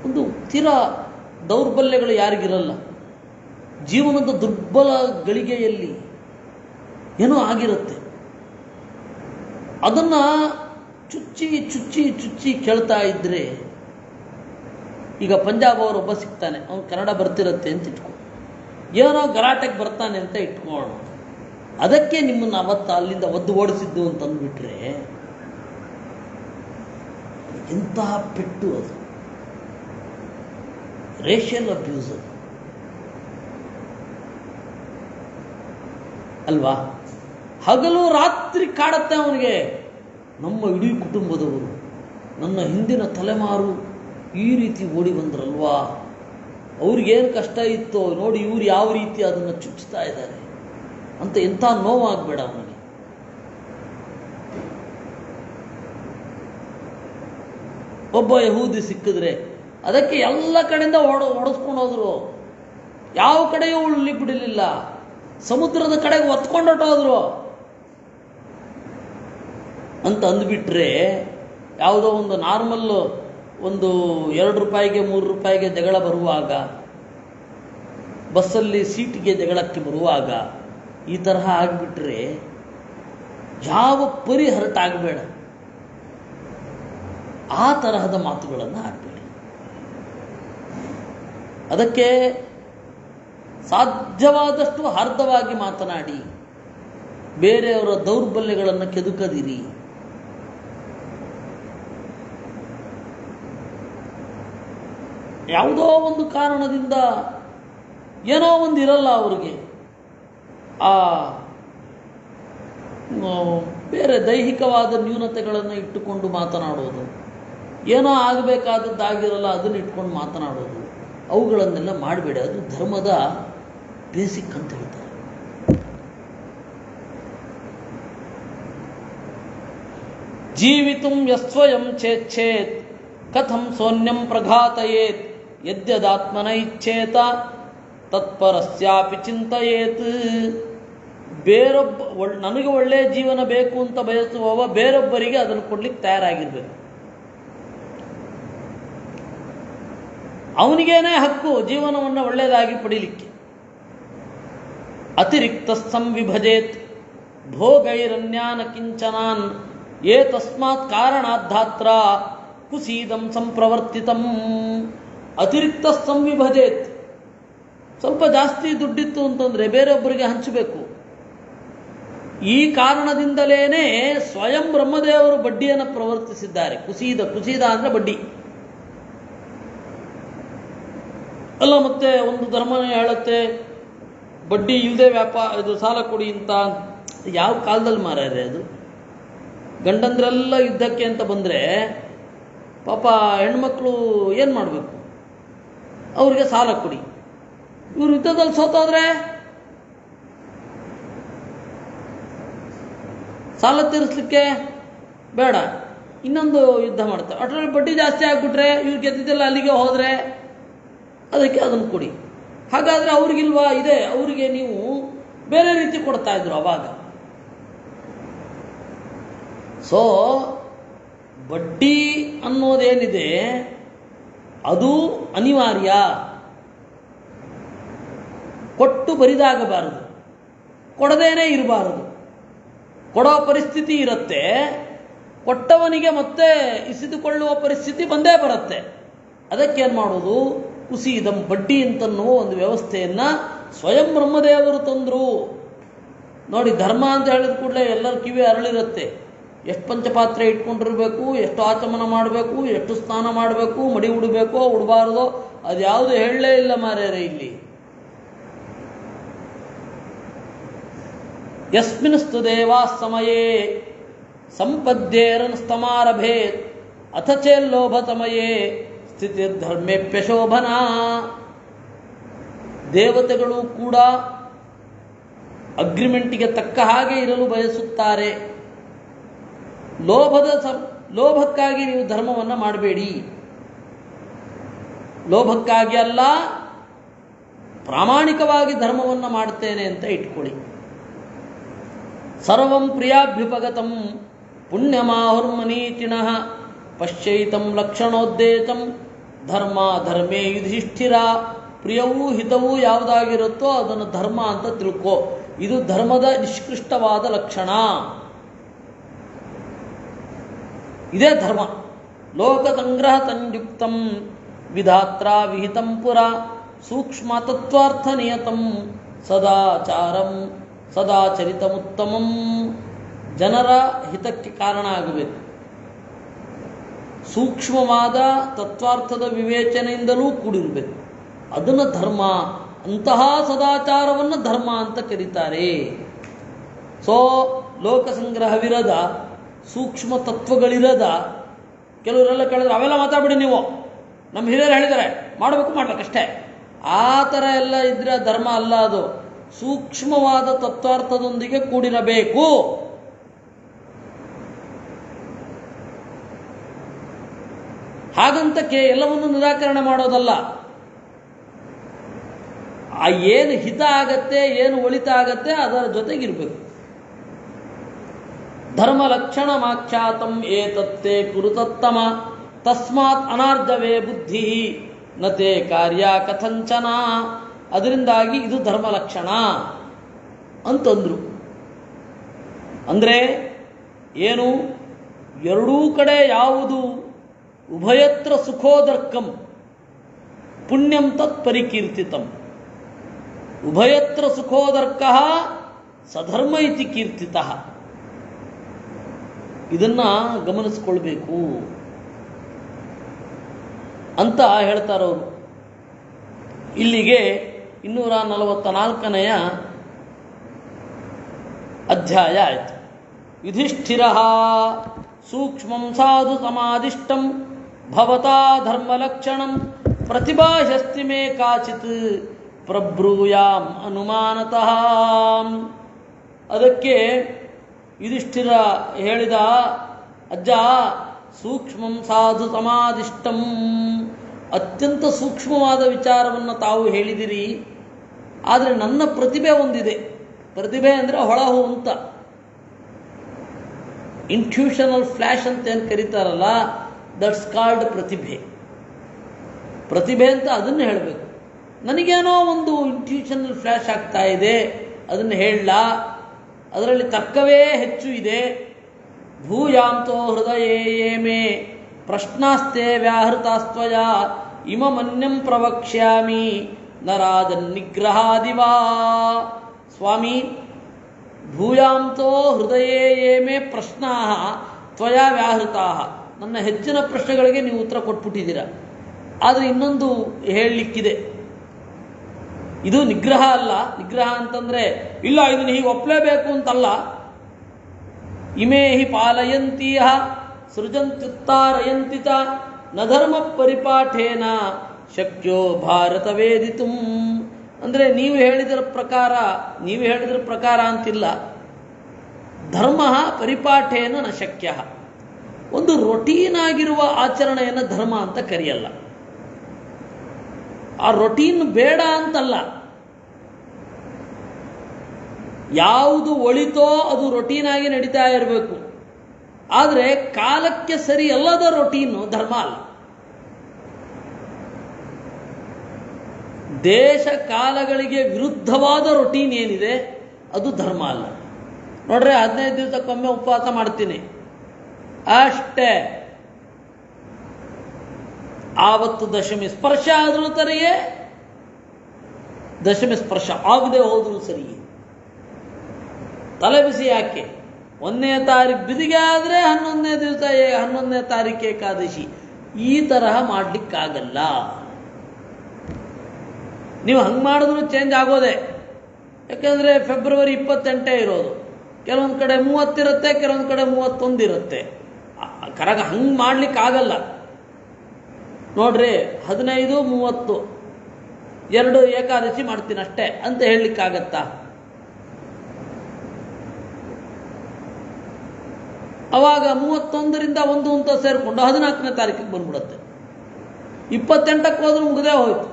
ಒಂದು ತೀರಾ ದೌರ್ಬಲ್ಯಗಳು ಯಾರಿಗಿರಲ್ಲ, ಜೀವನದ ದುರ್ಬಲ ಗಳಿಗೆಯಲ್ಲಿ ಏನೋ ಆಗಿರುತ್ತೆ. ಅದನ್ನು ಚುಚ್ಚಿ ಚುಚ್ಚಿ ಚುಚ್ಚಿ ಕೇಳ್ತಾ ಇದ್ರೆ, ಈಗ ಪಂಜಾಬ್ ಅವರೊಬ್ಬ ಸಿಗ್ತಾನೆ, ಅವನು ಕನ್ನಡ ಬರ್ತಿರತ್ತೆ ಅಂತ ಇಟ್ಕೊ, ಏನೋ ಗಲಾಟೆಗೆ ಬರ್ತಾನೆ ಅಂತ ಇಟ್ಕೊಳ್ಳೋಣ. ಅದಕ್ಕೆ ನಿಮ್ಮನ್ನು ಅವತ್ತು ಅಲ್ಲಿಂದ ಒದ್ದು ಓಡಿಸಿದ್ದು ಅಂತಂದ್ಬಿಟ್ರೆ ಎಂತಹ ಪೆಟ್ಟು ಅದು. ರೇಷಿಯಲ್ ಅಬ್ಯೂಸ್ ಅದು ಅಲ್ವಾ? ಹಗಲು ರಾತ್ರಿ ಕಾಡುತ್ತೆ ಅವನಿಗೆ. ನಮ್ಮ ಇಡೀ ಕುಟುಂಬದವರು ನನ್ನ ಹಿಂದಿನ ತಲೆಮಾರು ಈ ರೀತಿ ಓಡಿ ಬಂದ್ರಲ್ವಾ, ಅವ್ರಿಗೇನು ಕಷ್ಟ ಇತ್ತೋ ನೋಡಿ, ಇವ್ರು ಯಾವ ರೀತಿ ಅದನ್ನು ಚುಚ್ಚುತ್ತಾ ಇದ್ದಾರೆ ಅಂತ ಎಂಥ ನೋವಾಗಬೇಡ ಅವನಿಗೆ. ಒಬ್ಬ ಯಹೂದಿ ಸಿಕ್ಕಿದ್ರೆ ಅದಕ್ಕೆ ಎಲ್ಲ ಕಡೆಯಿಂದ ಹೊಡೆಸ್ಕೊಂಡು ಹೋದ್ರು, ಯಾವ ಕಡೆಯೂ ಉಳ್ಳಿ ಬಿಡಲಿಲ್ಲ, ಸಮುದ್ರದ ಕಡೆಗೆ ಒತ್ಕೊಂಡೋಟೋದ್ರು ಅಂತ ಅಂದ್ಬಿಟ್ರೆ, ಯಾವುದೋ ಒಂದು ನಾರ್ಮಲ್ ಒಂದು 2 ರೂಪಾಯಿಗೆ 3 ರೂಪಾಯಿಗೆ ಜಗಳ ಬರುವಾಗ, ಬಸ್ಸಲ್ಲಿ ಸೀಟಿಗೆ ಜಗಳಕ್ಕೆ ಬರುವಾಗ ಈ ತರಹ ಆಗಿಬಿಟ್ರೆ ಯಾವ ಪರಿ ಹರಟಾಗಬೇಡ, ಆ ತರಹದ ಮಾತುಗಳನ್ನು ಆಡಬೇಡಿ. ಅದಕ್ಕೆ ಸಾಧ್ಯವಾದಷ್ಟು ಹಾರ್ದವಾಗಿ ಮಾತನಾಡಿ, ಬೇರೆಯವರ ದೌರ್ಬಲ್ಯಗಳನ್ನು ಕೆದುಕದಿರಿ. ಯಾವುದೋ ಒಂದು ಕಾರಣದಿಂದ ಏನೋ ಒಂದು ಇರಲ್ಲ ಅವ್ರಿಗೆ, ಆ ಬೇರೆ ದೈಹಿಕವಾದ ನ್ಯೂನತೆಗಳನ್ನು ಇಟ್ಟುಕೊಂಡು ಮಾತನಾಡೋದು, ಏನೋ ಆಗಬೇಕಾದದ್ದಾಗಿರಲ್ಲ ಅದನ್ನು ಇಟ್ಕೊಂಡು ಮಾತನಾಡೋದು, ಅವುಗಳನ್ನೆಲ್ಲ ಮಾಡಬೇಡಿ. ಅದು ಧರ್ಮದ ಬೇಸಿಕ್ ಅಂತ ಹೇಳ್ತಾರೆ. ಜೀವಿತುಂ ಯಸ್ವಯಂ ಚೇಚ್ಛೇತ್ ಕಥಂ ಸೋನ್ಯಂ ಪ್ರಘಾತಯೇತ್ ಯದ್ಯದಾತ್ಮನ ಇಚ್ಛೇತ ತತ್ಪರಸ್ಯಾಪಿ ಚಿಂತಯೇತ್. ನನಗೆ ಒಳ್ಳೆಯ ಜೀವನ ಬೇಕು ಅಂತ ಬಯಸುವವ ಬೇರೊಬ್ಬರಿಗೆ ಅದನ್ನು ಕೊಡ್ಲಿಕ್ಕೆ ತಯಾರಾಗಿರ್ಬೇಕು. ಅವನಿಗೇನೇ ಹಕ್ಕು ಜೀವನವನ್ನು ಒಳ್ಳೆಯದಾಗಿ ಪಡೀಲಿಕ್ಕೆ. ಅತಿರಿಕ್ತ ಸಂವಿಭಜೇತ್ ಭೋಗೈರನ್ಯಾನ ಕಿಂಚನಾನ್ ಯೇ ತಸ್ಮಾತ್ ಕಾರಣಾದ್ದಾತ್ರ ಕುಸೀದಂ ಸಂಪ್ರವರ್ತಿತಂ. ಅತಿರಿಕ್ತ ಸಂವಿಭಜೇತ್, ಸ್ವಲ್ಪ ಜಾಸ್ತಿ ದುಡ್ಡಿತ್ತು ಅಂತಂದ್ರೆ ಬೇರೊಬ್ಬರಿಗೆ ಹಂಚಬೇಕು. ಈ ಕಾರಣದಿಂದಲೇನೆ ಸ್ವಯಂ ಬ್ರಹ್ಮದೇವರು ಬಡ್ಡಿಯನ್ನು ಪ್ರವರ್ತಿಸಿದ್ದಾರೆ. ಕುಸೀದ ಅಂದ್ರೆ ಬಡ್ಡಿ ಅಲ್ಲ. ಮತ್ತೆ ಒಂದು ಧರ್ಮನೇ ಹೇಳುತ್ತೆ ಬಡ್ಡಿ ಇಲ್ಲದೆ ಇದು ಸಾಲ ಕೊಡಿ ಅಂತ. ಯಾವ ಕಾಲದಲ್ಲಿ ಮಾರ್ಯಾರೆ ಅದು? ಗಂಡಂದ್ರೆಲ್ಲ ಯುದ್ಧಕ್ಕೆ ಅಂತ ಬಂದರೆ ಪಾಪ ಹೆಣ್ಮಕ್ಳು ಏನು ಮಾಡಬೇಕು? ಅವ್ರಿಗೆ ಸಾಲ ಕೊಡಿ. ಇವರು ಯುದ್ಧದಲ್ಲಿ ಸೋತೋದ್ರೆ ಸಾಲ ತೀರಿಸ್ಲಿಕ್ಕೆ ಬೇಡ, ಇನ್ನೊಂದು ಯುದ್ಧ ಮಾಡ್ತಾರೆ. ಅಷ್ಟರಲ್ಲಿ ಬಡ್ಡಿ ಜಾಸ್ತಿ ಆಗಿಬಿಟ್ರೆ ಇವ್ರು ಗೆದ್ದಿದ್ದೆಲ್ಲ ಅಲ್ಲಿಗೆ ಹೋದರೆ ಅದಕ್ಕೆ ಅದನ್ನು ಕೊಡಿ. ಹಾಗಾದರೆ ಅವ್ರಿಗಿಲ್ವಾ? ಇದೆ, ಅವರಿಗೆ ನೀವು ಬೇರೆ ರೀತಿ ಕೊಡ್ತಾ ಇದ್ರು ಅವಾಗ. ಸೊ ಬಡ್ಡಿ ಅನ್ನೋದೇನಿದೆ ಅದು ಅನಿವಾರ್ಯ. ಕೊಟ್ಟು ಬರಿದಾಗಬಾರದು, ಕೊಡದೇನೆ ಇರಬಾರದು. ಕೊಡೋ ಪರಿಸ್ಥಿತಿ ಇರುತ್ತೆ, ಕೊಟ್ಟವನಿಗೆ ಮತ್ತೆ ಇಸಿದುಕೊಳ್ಳುವ ಪರಿಸ್ಥಿತಿ ಬಂದೇ ಬರುತ್ತೆ. ಅದಕ್ಕೇನು ಮಾಡೋದು? ಕುಸೀದಂ, ಬಡ್ಡಿ ಅಂತನ್ನುವ ಒಂದು ವ್ಯವಸ್ಥೆಯನ್ನ ಸ್ವಯಂ ಬ್ರಹ್ಮದೇವರು ತಂದರು. ನೋಡಿ, ಧರ್ಮ ಅಂತ ಹೇಳಿದ ಕೂಡಲೇ ಎಲ್ಲರ ಕಿವಿ ಅರಳಿರುತ್ತೆ. ಎಷ್ಟು ಪಂಚಪಾತ್ರೆ ಇಟ್ಕೊಂಡಿರ್ಬೇಕು, ಎಷ್ಟು ಆಚಮನ ಮಾಡಬೇಕು, ಎಷ್ಟು ಸ್ನಾನ ಮಾಡಬೇಕು, ಮಡಿ ಉಡಬೇಕೋ ಉಡಬಾರ್ದೋ ಅದ್ಯಾವುದು ಹೇಳಲೇ ಇಲ್ಲ ಮಾರ್ಯಾರೆ ಇಲ್ಲಿ. ಯಸ್ಮಿನ್ಸ್ತು ದೇವಾ ಸಮಯೇ ಸಂಪದ್ಯೇರನ್ ಸ್ತಮಾರಭೇತ್ ಅಥ ಚೇಲ್ಲೋಭ ಸಮಯೇ ಸ್ಥಿತಿ ಧರ್ಮೇಪ್ಯಶೋಭನ. ದೇವತೆಗಳು ಕೂಡ ಅಗ್ರಿಮೆಂಟಿಗೆ ತಕ್ಕ ಹಾಗೆ ಇರಲು ಬಯಸುತ್ತಾರೆ. ಲೋಭಕ್ಕಾಗಿ ನೀವು ಧರ್ಮವನ್ನು ಮಾಡಬೇಡಿ. ಲೋಭಕ್ಕಾಗಿ ಅಲ್ಲ, ಪ್ರಾಮಾಣಿಕವಾಗಿ ಧರ್ಮವನ್ನು ಮಾಡ್ತೇನೆ ಅಂತ ಇಟ್ಕೊಳ್ಳಿ. ಸರ್ವಂ ಪ್ರಿಯಾಭ್ಯುಪಗತಂ ಪುಣ್ಯಮಾಹುರ್ಮನೀಚಿಣಃ ಪಶ್ಯೈತಂ ಲಕ್ಷಣೋದ್ದೇಶಂ ಧರ್ಮ ಧರ್ಮೇ ಯುಧಿಷ್ಠಿರ. ಪ್ರಿಯವೂ ಹಿತವೂ ಯಾವುದಾಗಿರುತ್ತೋ ಅದನ್ನು ಧರ್ಮ ಅಂತ ತಿಳ್ಕೋ. ಇದು ಧರ್ಮದ ನಿಷ್ಕೃಷ್ಟವಾದ ಲಕ್ಷಣ. ಇದೇ ಧರ್ಮ. ಲೋಕ ಸಂಗ್ರಹ ಸಂಯುಕ್ತಂ ವಿಧಾತ್ರ ವಿಹಿತಂ ಪುರ ಸೂಕ್ಷ್ಮ ತತ್ವಾರ್ಥ ನಿಯತಂ ಸದಾಚಾರಂ ಸದಾಚರಿತಮುತ್ತಮಂ. ಜನರ ಹಿತಕ್ಕೆ ಕಾರಣ ಆಗಬೇಕು. ಸೂಕ್ಷ್ಮವಾದ ತತ್ವಾರ್ಥದ ವಿವೇಚನೆಯಿಂದಲೂ ಕೂಡಿರಬೇಕು. ಅದನ್ನು ಧರ್ಮ, ಅಂತಹ ಸದಾಚಾರವನ್ನು ಧರ್ಮ ಅಂತ ಕರೀತಾರೆ. ಸೊ ಲೋಕ ಸಂಗ್ರಹವಿರದ, ಸೂಕ್ಷ್ಮ ತತ್ವಗಳಿರದ ಕೆಲವರೆಲ್ಲ ಕೇಳಿದ್ರೆ ಅವೆಲ್ಲ ಮಾತಾಡ್ಬಿಡಿ ನೀವು, ನಮ್ಮ ಹಿರಿಯರು ಹೇಳಿದ್ದಾರೆ ಮಾಡಬೇಕು ಮಾಡ್ಬೇಕಷ್ಟೇ. ಆ ಥರ ಎಲ್ಲ ಇದ್ರೆ ಧರ್ಮ ಅಲ್ಲ. ಅದು ಸೂಕ್ಷ್ಮವಾದ ತತ್ವಾರ್ಥದೊಂದಿಗೆ ಕೂಡಿರಬೇಕು. ಹಾಗಂತಕ್ಕೆ ಎಲ್ಲವನ್ನೂ ನಿರಾಕರಣೆ ಮಾಡೋದಲ್ಲ. ಆ ಏನು ಹಿತ ಆಗತ್ತೆ, ಏನು ಒಳಿತ ಆಗತ್ತೆ ಅದರ ಜೊತೆಗಿರ್ಬೇಕು. ಧರ್ಮ ಲಕ್ಷಣ ಮಾಖ್ಯಾತಂ ಏತತ್ತೇ ಕುರುತತ್ತಮ ತಸ್ಮಾತ್ ಅನಾರ್ಜವೇ ಬುದ್ಧಿ ನತೆ ಕಾರ್ಯ ಕಥಂಚನ. ಅದರಿಂದಾಗಿ ಇದು ಧರ್ಮ ಲಕ್ಷಣ ಅಂತಂದ್ರು. ಅಂದ್ರೆ ಏನು? ಎರಡೂ ಕಡೆ ಯಾವುದು ಉಭಯತ್ರ ಸುಖೋದರ್ಕಂ ಪುಣ್ಯಂ ತತ್ ಪರಿಕೀರ್ತಿತಂ. ಉಭಯತ್ರ ಸುಖೋದರ್ಕ ಸಧರ್ಮ ಇತಿ ಕೀರ್ತಿತಃ. ಇದನ್ನ ಗಮನಿಸ್ಕೊಳ್ಬೇಕು ಅಂತ ಹೇಳ್ತಾರವರು. ಇಲ್ಲಿಗೆ 244ನೆಯ ಅಧ್ಯಾಯ ಆಯಿತು. ಯುಧಿಷ್ಠಿರ ಸೂಕ್ಷ್ಮಂ ಸಾಧು ಸಮಾದಿಷ್ಟಂ ಭವತಾ ಧರ್ಮಲಕ್ಷಣಂ ಪ್ರತಿಭಾಷಸ್ತಿ ಮೇ ಕಾಚಿತ್ ಪ್ರಬ್ರೂಯಾಂ ಅನುಮಾನತಃ. ಅದಕ್ಕೆ ಯುಧಿಷ್ಠಿರ ಹೇಳಿದ, ಅಜ್ಜ ಸೂಕ್ಷ್ಮಂ ಸಾಧು ಸಮಾದಿಷ್ಟಂ, ಅತ್ಯಂತ ಸೂಕ್ಷ್ಮವಾದ ವಿಚಾರವನ್ನು ತಾವು ಹೇಳಿದಿರಿ. ಆದರೆ ನನ್ನ ಪ್ರತಿಭೆ ಒಂದಿದೆ. ಪ್ರತಿಭೆ ಅಂದರೆ ಹೊಳಹು ಅಂತ, ಇಂಟ್ಯೂಷನಲ್ ಫ್ಲ್ಯಾಶ್ ಅಂತ ಏನು ಕರೀತಾರಲ್ಲ, ದಟ್ಸ್ ಕಾಲ್ಡ್ ಪ್ರತಿಭೆ. ಪ್ರತಿಭೆ ಅಂತ ಅದನ್ನು ಹೇಳಬೇಕು. ನನಗೇನೋ ಒಂದು ಇಂಟ್ಯೂಷನಲ್ ಫ್ಲ್ಯಾಶ್ ಆಗ್ತಾ ಇದೆ, ಅದನ್ನು ಹೇಳಲ್ಲ. ಅದರಲ್ಲಿ ತರ್ಕವೇ ಹೆಚ್ಚು ಇದೆ. ಭೂಯಾಂತೋ ಹೃದಯೇ ಮೇ ಪ್ರಶ್ನಾಸ್ತೆ ವ್ಯಾಹೃತಾಸ್ತ್ವಯ ಇಮಮನ್ಯಂ ಪ್ರವಕ್ಷ್ಯಾಮಿ ನರಾಜನ್ನಿಗ್ರಹಾದಿವಾ. ಸ್ವಾಮಿ, ಭೂಯಾಂತೋ ಹೃದಯೇ ಮೇ ಪ್ರಶ್ನಾ ತ್ವಯಾ ವ್ಯಾಹೃತಾ. ನನ್ನ ಹೆಚ್ಚಿನ ಪ್ರಶ್ನೆಗಳಿಗೆ ನೀವು ಉತ್ತರ ಕೊಟ್ಬಿಟ್ಟಿದ್ದೀರಾ. ಆದರೆ ಇನ್ನೊಂದು ಹೇಳಲಿಕ್ಕಿದೆ. ಇದು ನಿಗ್ರಹ ಅಲ್ಲ. ನಿಗ್ರಹ ಅಂತಂದ್ರೆ ಇಲ್ಲ ಇದನ್ನು ಹೀಗೆ ಒಪ್ಪಲೇಬೇಕು ಅಂತಲ್ಲ. ಇಮೇ ಹಿ ಪಾಲಯಂತೀಯ ಸೃಜಂತ್ಯುತ್ತಾರಯಂತಿ ಚ ನ ಧರ್ಮ ಪರಿಪಾಠೇನ ಶಕ್ಯೋ ಭಾರತ ವೇದಿತುಂ. ಅಂದರೆ ನೀವು ಹೇಳಿದರ ಪ್ರಕಾರ ಅಂತಿಲ್ಲ. ಧರ್ಮ ಪರಿಪಾಠೇನ ನ ಶಕ್ಯ. ಒಂದು ರೊಟೀನ್ ಆಗಿರುವ ಆಚರಣೆಯನ್ನು ಧರ್ಮ ಅಂತ ಕರೆಯಲ್ಲ. ಆ ರೊಟೀನ್ ಬೇಡ ಅಂತಲ್ಲ. ಯಾವುದು ಒಳಿತೋ ಅದು ರೊಟೀನ್ ಆಗಿ ನಡೀತಾ ಇರಬೇಕು. ಆದರೆ ಕಾಲಕ್ಕೆ ಸರಿ ಅಲ್ಲದ ರೊಟೀನು ಧರ್ಮ ಅಲ್ಲ. ದೇಶ ಕಾಲಗಳಿಗೆ ವಿರುದ್ಧವಾದ ರೊಟೀನ್ ಏನಿದೆ ಅದು ಧರ್ಮ ಅಲ್ಲ. ನೋಡ್ರೆ 15 ದಿವಸಕ್ಕೊಮ್ಮೆ ಉಪವಾಸ ಮಾಡ್ತೀನಿ ಅಷ್ಟೇ. ಆವತ್ತು ದಶಮಿ ಸ್ಪರ್ಶ ಆದರೂ ಸರಿಯೇ, ದಶಮಿ ಸ್ಪರ್ಶ ಆಗದೆ ಹೋದರೂ ಸರಿಯೇ. ತಲೆ ಬಿಸಿ ಯಾಕೆ? 1ನೇ ತಾರೀಕು ಬಿದಿಗೆ ಆದರೆ 11ನೇ ದಿವಸ 11ನೇ ತಾರೀಕು ಏಕಾದಶಿ. ಈ ತರಹ ಮಾಡಲಿಕ್ಕಾಗಲ್ಲ. ನೀವು ಹಂಗೆ ಮಾಡಿದ್ರೂ ಚೇಂಜ್ ಆಗೋದೆ. ಯಾಕೆಂದರೆ ಫೆಬ್ರವರಿ 28 ಇರೋದು. ಕೆಲವೊಂದು ಕಡೆ 30 ಇರುತ್ತೆ, ಕೆಲವೊಂದು ಕಡೆ 31 ಇರುತ್ತೆ. ಕರಗ ಹಂಗೆ ಮಾಡಲಿಕ್ಕಾಗಲ್ಲ. ನೋಡ್ರಿ 15, 30 2 ಏಕಾದಶಿ ಮಾಡ್ತೀನಿ ಅಷ್ಟೇ ಅಂತ ಹೇಳಲಿಕ್ಕಾಗತ್ತಾ? ಅವಾಗ 31ರಿಂದ 1 ಅಂತ ಸೇರಿಕೊಂಡು 14ನೇ ತಾರೀಕಿಗೆ ಬಂದ್ಬಿಡುತ್ತೆ. 28ಕ್ಕೆ ಹೋದ್ರೂ ಮುಗದೇ ಹೋಯ್ತು.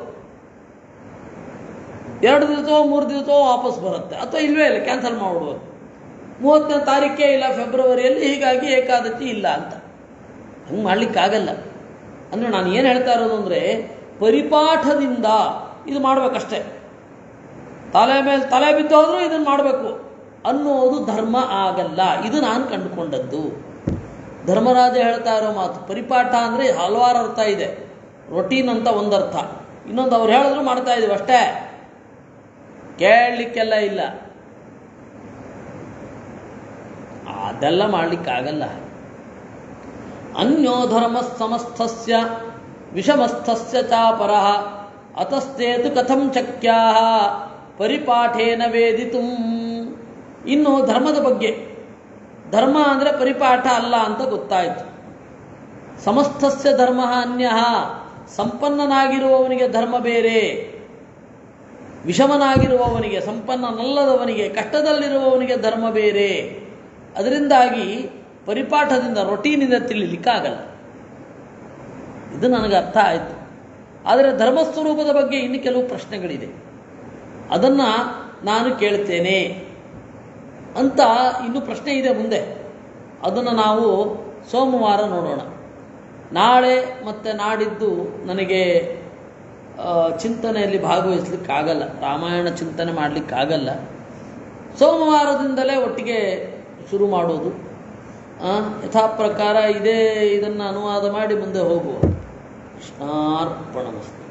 2 ದಿವಸವೋ 3 ದಿವಸವೋ ವಾಪಸ್ ಬರುತ್ತೆ, ಅಥವಾ ಇಲ್ವೇ ಇಲ್ಲ, ಕ್ಯಾನ್ಸಲ್ ಮಾಡ್ಬಿಡ್ಬೋದು. 30ನೇ ತಾರೀಕೇ ಇಲ್ಲ ಫೆಬ್ರವರಿಯಲ್ಲಿ, ಹೀಗಾಗಿ ಏಕಾದಶಿ ಇಲ್ಲ ಅಂತ. ಹಂಗೆ ಮಾಡ್ಲಿಕ್ಕಾಗಲ್ಲ. ಅಂದರೆ ನಾನು ಏನು ಹೇಳ್ತಾ ಇರೋದು ಅಂದರೆ, ಪರಿಪಾಠದಿಂದ ಇದು ಮಾಡಬೇಕಷ್ಟೇ. ತಲೆ ಮೇಲೆ ತಲೆ ಬಿದ್ದು ಹೋದ್ರೂ ಇದನ್ನು ಮಾಡಬೇಕು ಅನ್ನೋದು ಧರ್ಮ ಆಗಲ್ಲ. ಇದು ನಾನು ಕಂಡುಕೊಂಡದ್ದು. ಧರ್ಮರಾಜ ಹೇಳ್ತಾ ಇರೋ ಮಾತು. ಪರಿಪಾಠ ಅಂದರೆ ಹಲವಾರು ಅರ್ಥ ಇದೆ. ರೊಟೀನ್ ಅಂತ ಒಂದರ್ಥ, ಇನ್ನೊಂದು ಅವ್ರು ಹೇಳಿದ್ರು ಮಾಡ್ತಾ ಇದೀವಿ ಅಷ್ಟೇ, ಕೇಳಲಿಕ್ಕೆಲ್ಲ ಇಲ್ಲ. ಅದೆಲ್ಲ ಮಾಡಲಿಕ್ಕಾಗಲ್ಲ. ಅನ್ಯೋ ಧರ್ಮ ಸಮಸ್ಥಸ್ಯ ವಿಷಮಸ್ಥಸ್ಯ ಚಾಪರಃ ಅತಸ್ತೇತು ಕಥಂ ಶಕ್ಯಾಃ ಪರಿಪಾಠೇನ ವೇದಿತುಂ. ಇನ್ನು ಧರ್ಮದ ಬಗ್ಗೆ, ಧರ್ಮ ಅಂದರೆ ಪರಿಪಾಠ ಅಲ್ಲ ಅಂತ ಗೊತ್ತಾಯಿತು. ಸಮಸ್ತಸ್ಯ ಧರ್ಮ ಅನ್ಯ, ಸಂಪನ್ನನಾಗಿರುವವನಿಗೆ ಧರ್ಮ ಬೇರೆ, ವಿಷಮನಾಗಿರುವವನಿಗೆ, ಸಂಪನ್ನನಲ್ಲದವನಿಗೆ, ಕಷ್ಟದಲ್ಲಿರುವವನಿಗೆ ಧರ್ಮ ಬೇರೆ. ಅದರಿಂದಾಗಿ ಪರಿಪಾಠದಿಂದ ರೊಟೀನಿಂದ ತಿಳಿಲಿಕ್ಕಾಗಲ್ಲ. ಇದು ನನಗೆ ಅರ್ಥ ಆಯಿತು. ಆದರೆ ಧರ್ಮಸ್ವರೂಪದ ಬಗ್ಗೆ ಇನ್ನು ಕೆಲವು ಪ್ರಶ್ನೆಗಳಿದೆ, ಅದನ್ನು ನಾನು ಕೇಳ್ತೇನೆ ಅಂತ ಇನ್ನು ಪ್ರಶ್ನೆ ಇದೆ ಮುಂದೆ. ಅದನ್ನು ನಾವು ಸೋಮವಾರ ನೋಡೋಣ. ನಾಳೆ ಮತ್ತು ನಾಡಿದ್ದು ನನಗೆ ಚಿಂತನೆಯಲ್ಲಿ ಭಾಗವಹಿಸ್ಲಿಕ್ಕಾಗಲ್ಲ, ರಾಮಾಯಣ ಚಿಂತನೆ ಮಾಡಲಿಕ್ಕಾಗಲ್ಲ. ಸೋಮವಾರದಿಂದಲೇ ಒಟ್ಟಿಗೆ ಶುರು ಮಾಡೋದು, ಯಥಾ ಪ್ರಕಾರ ಇದನ್ನು ಅನುವಾದ ಮಾಡಿ ಮುಂದೆ ಹೋಗುವ. ಕೃಷ್ಣಾರ್ಪಣಮಸ್ತು.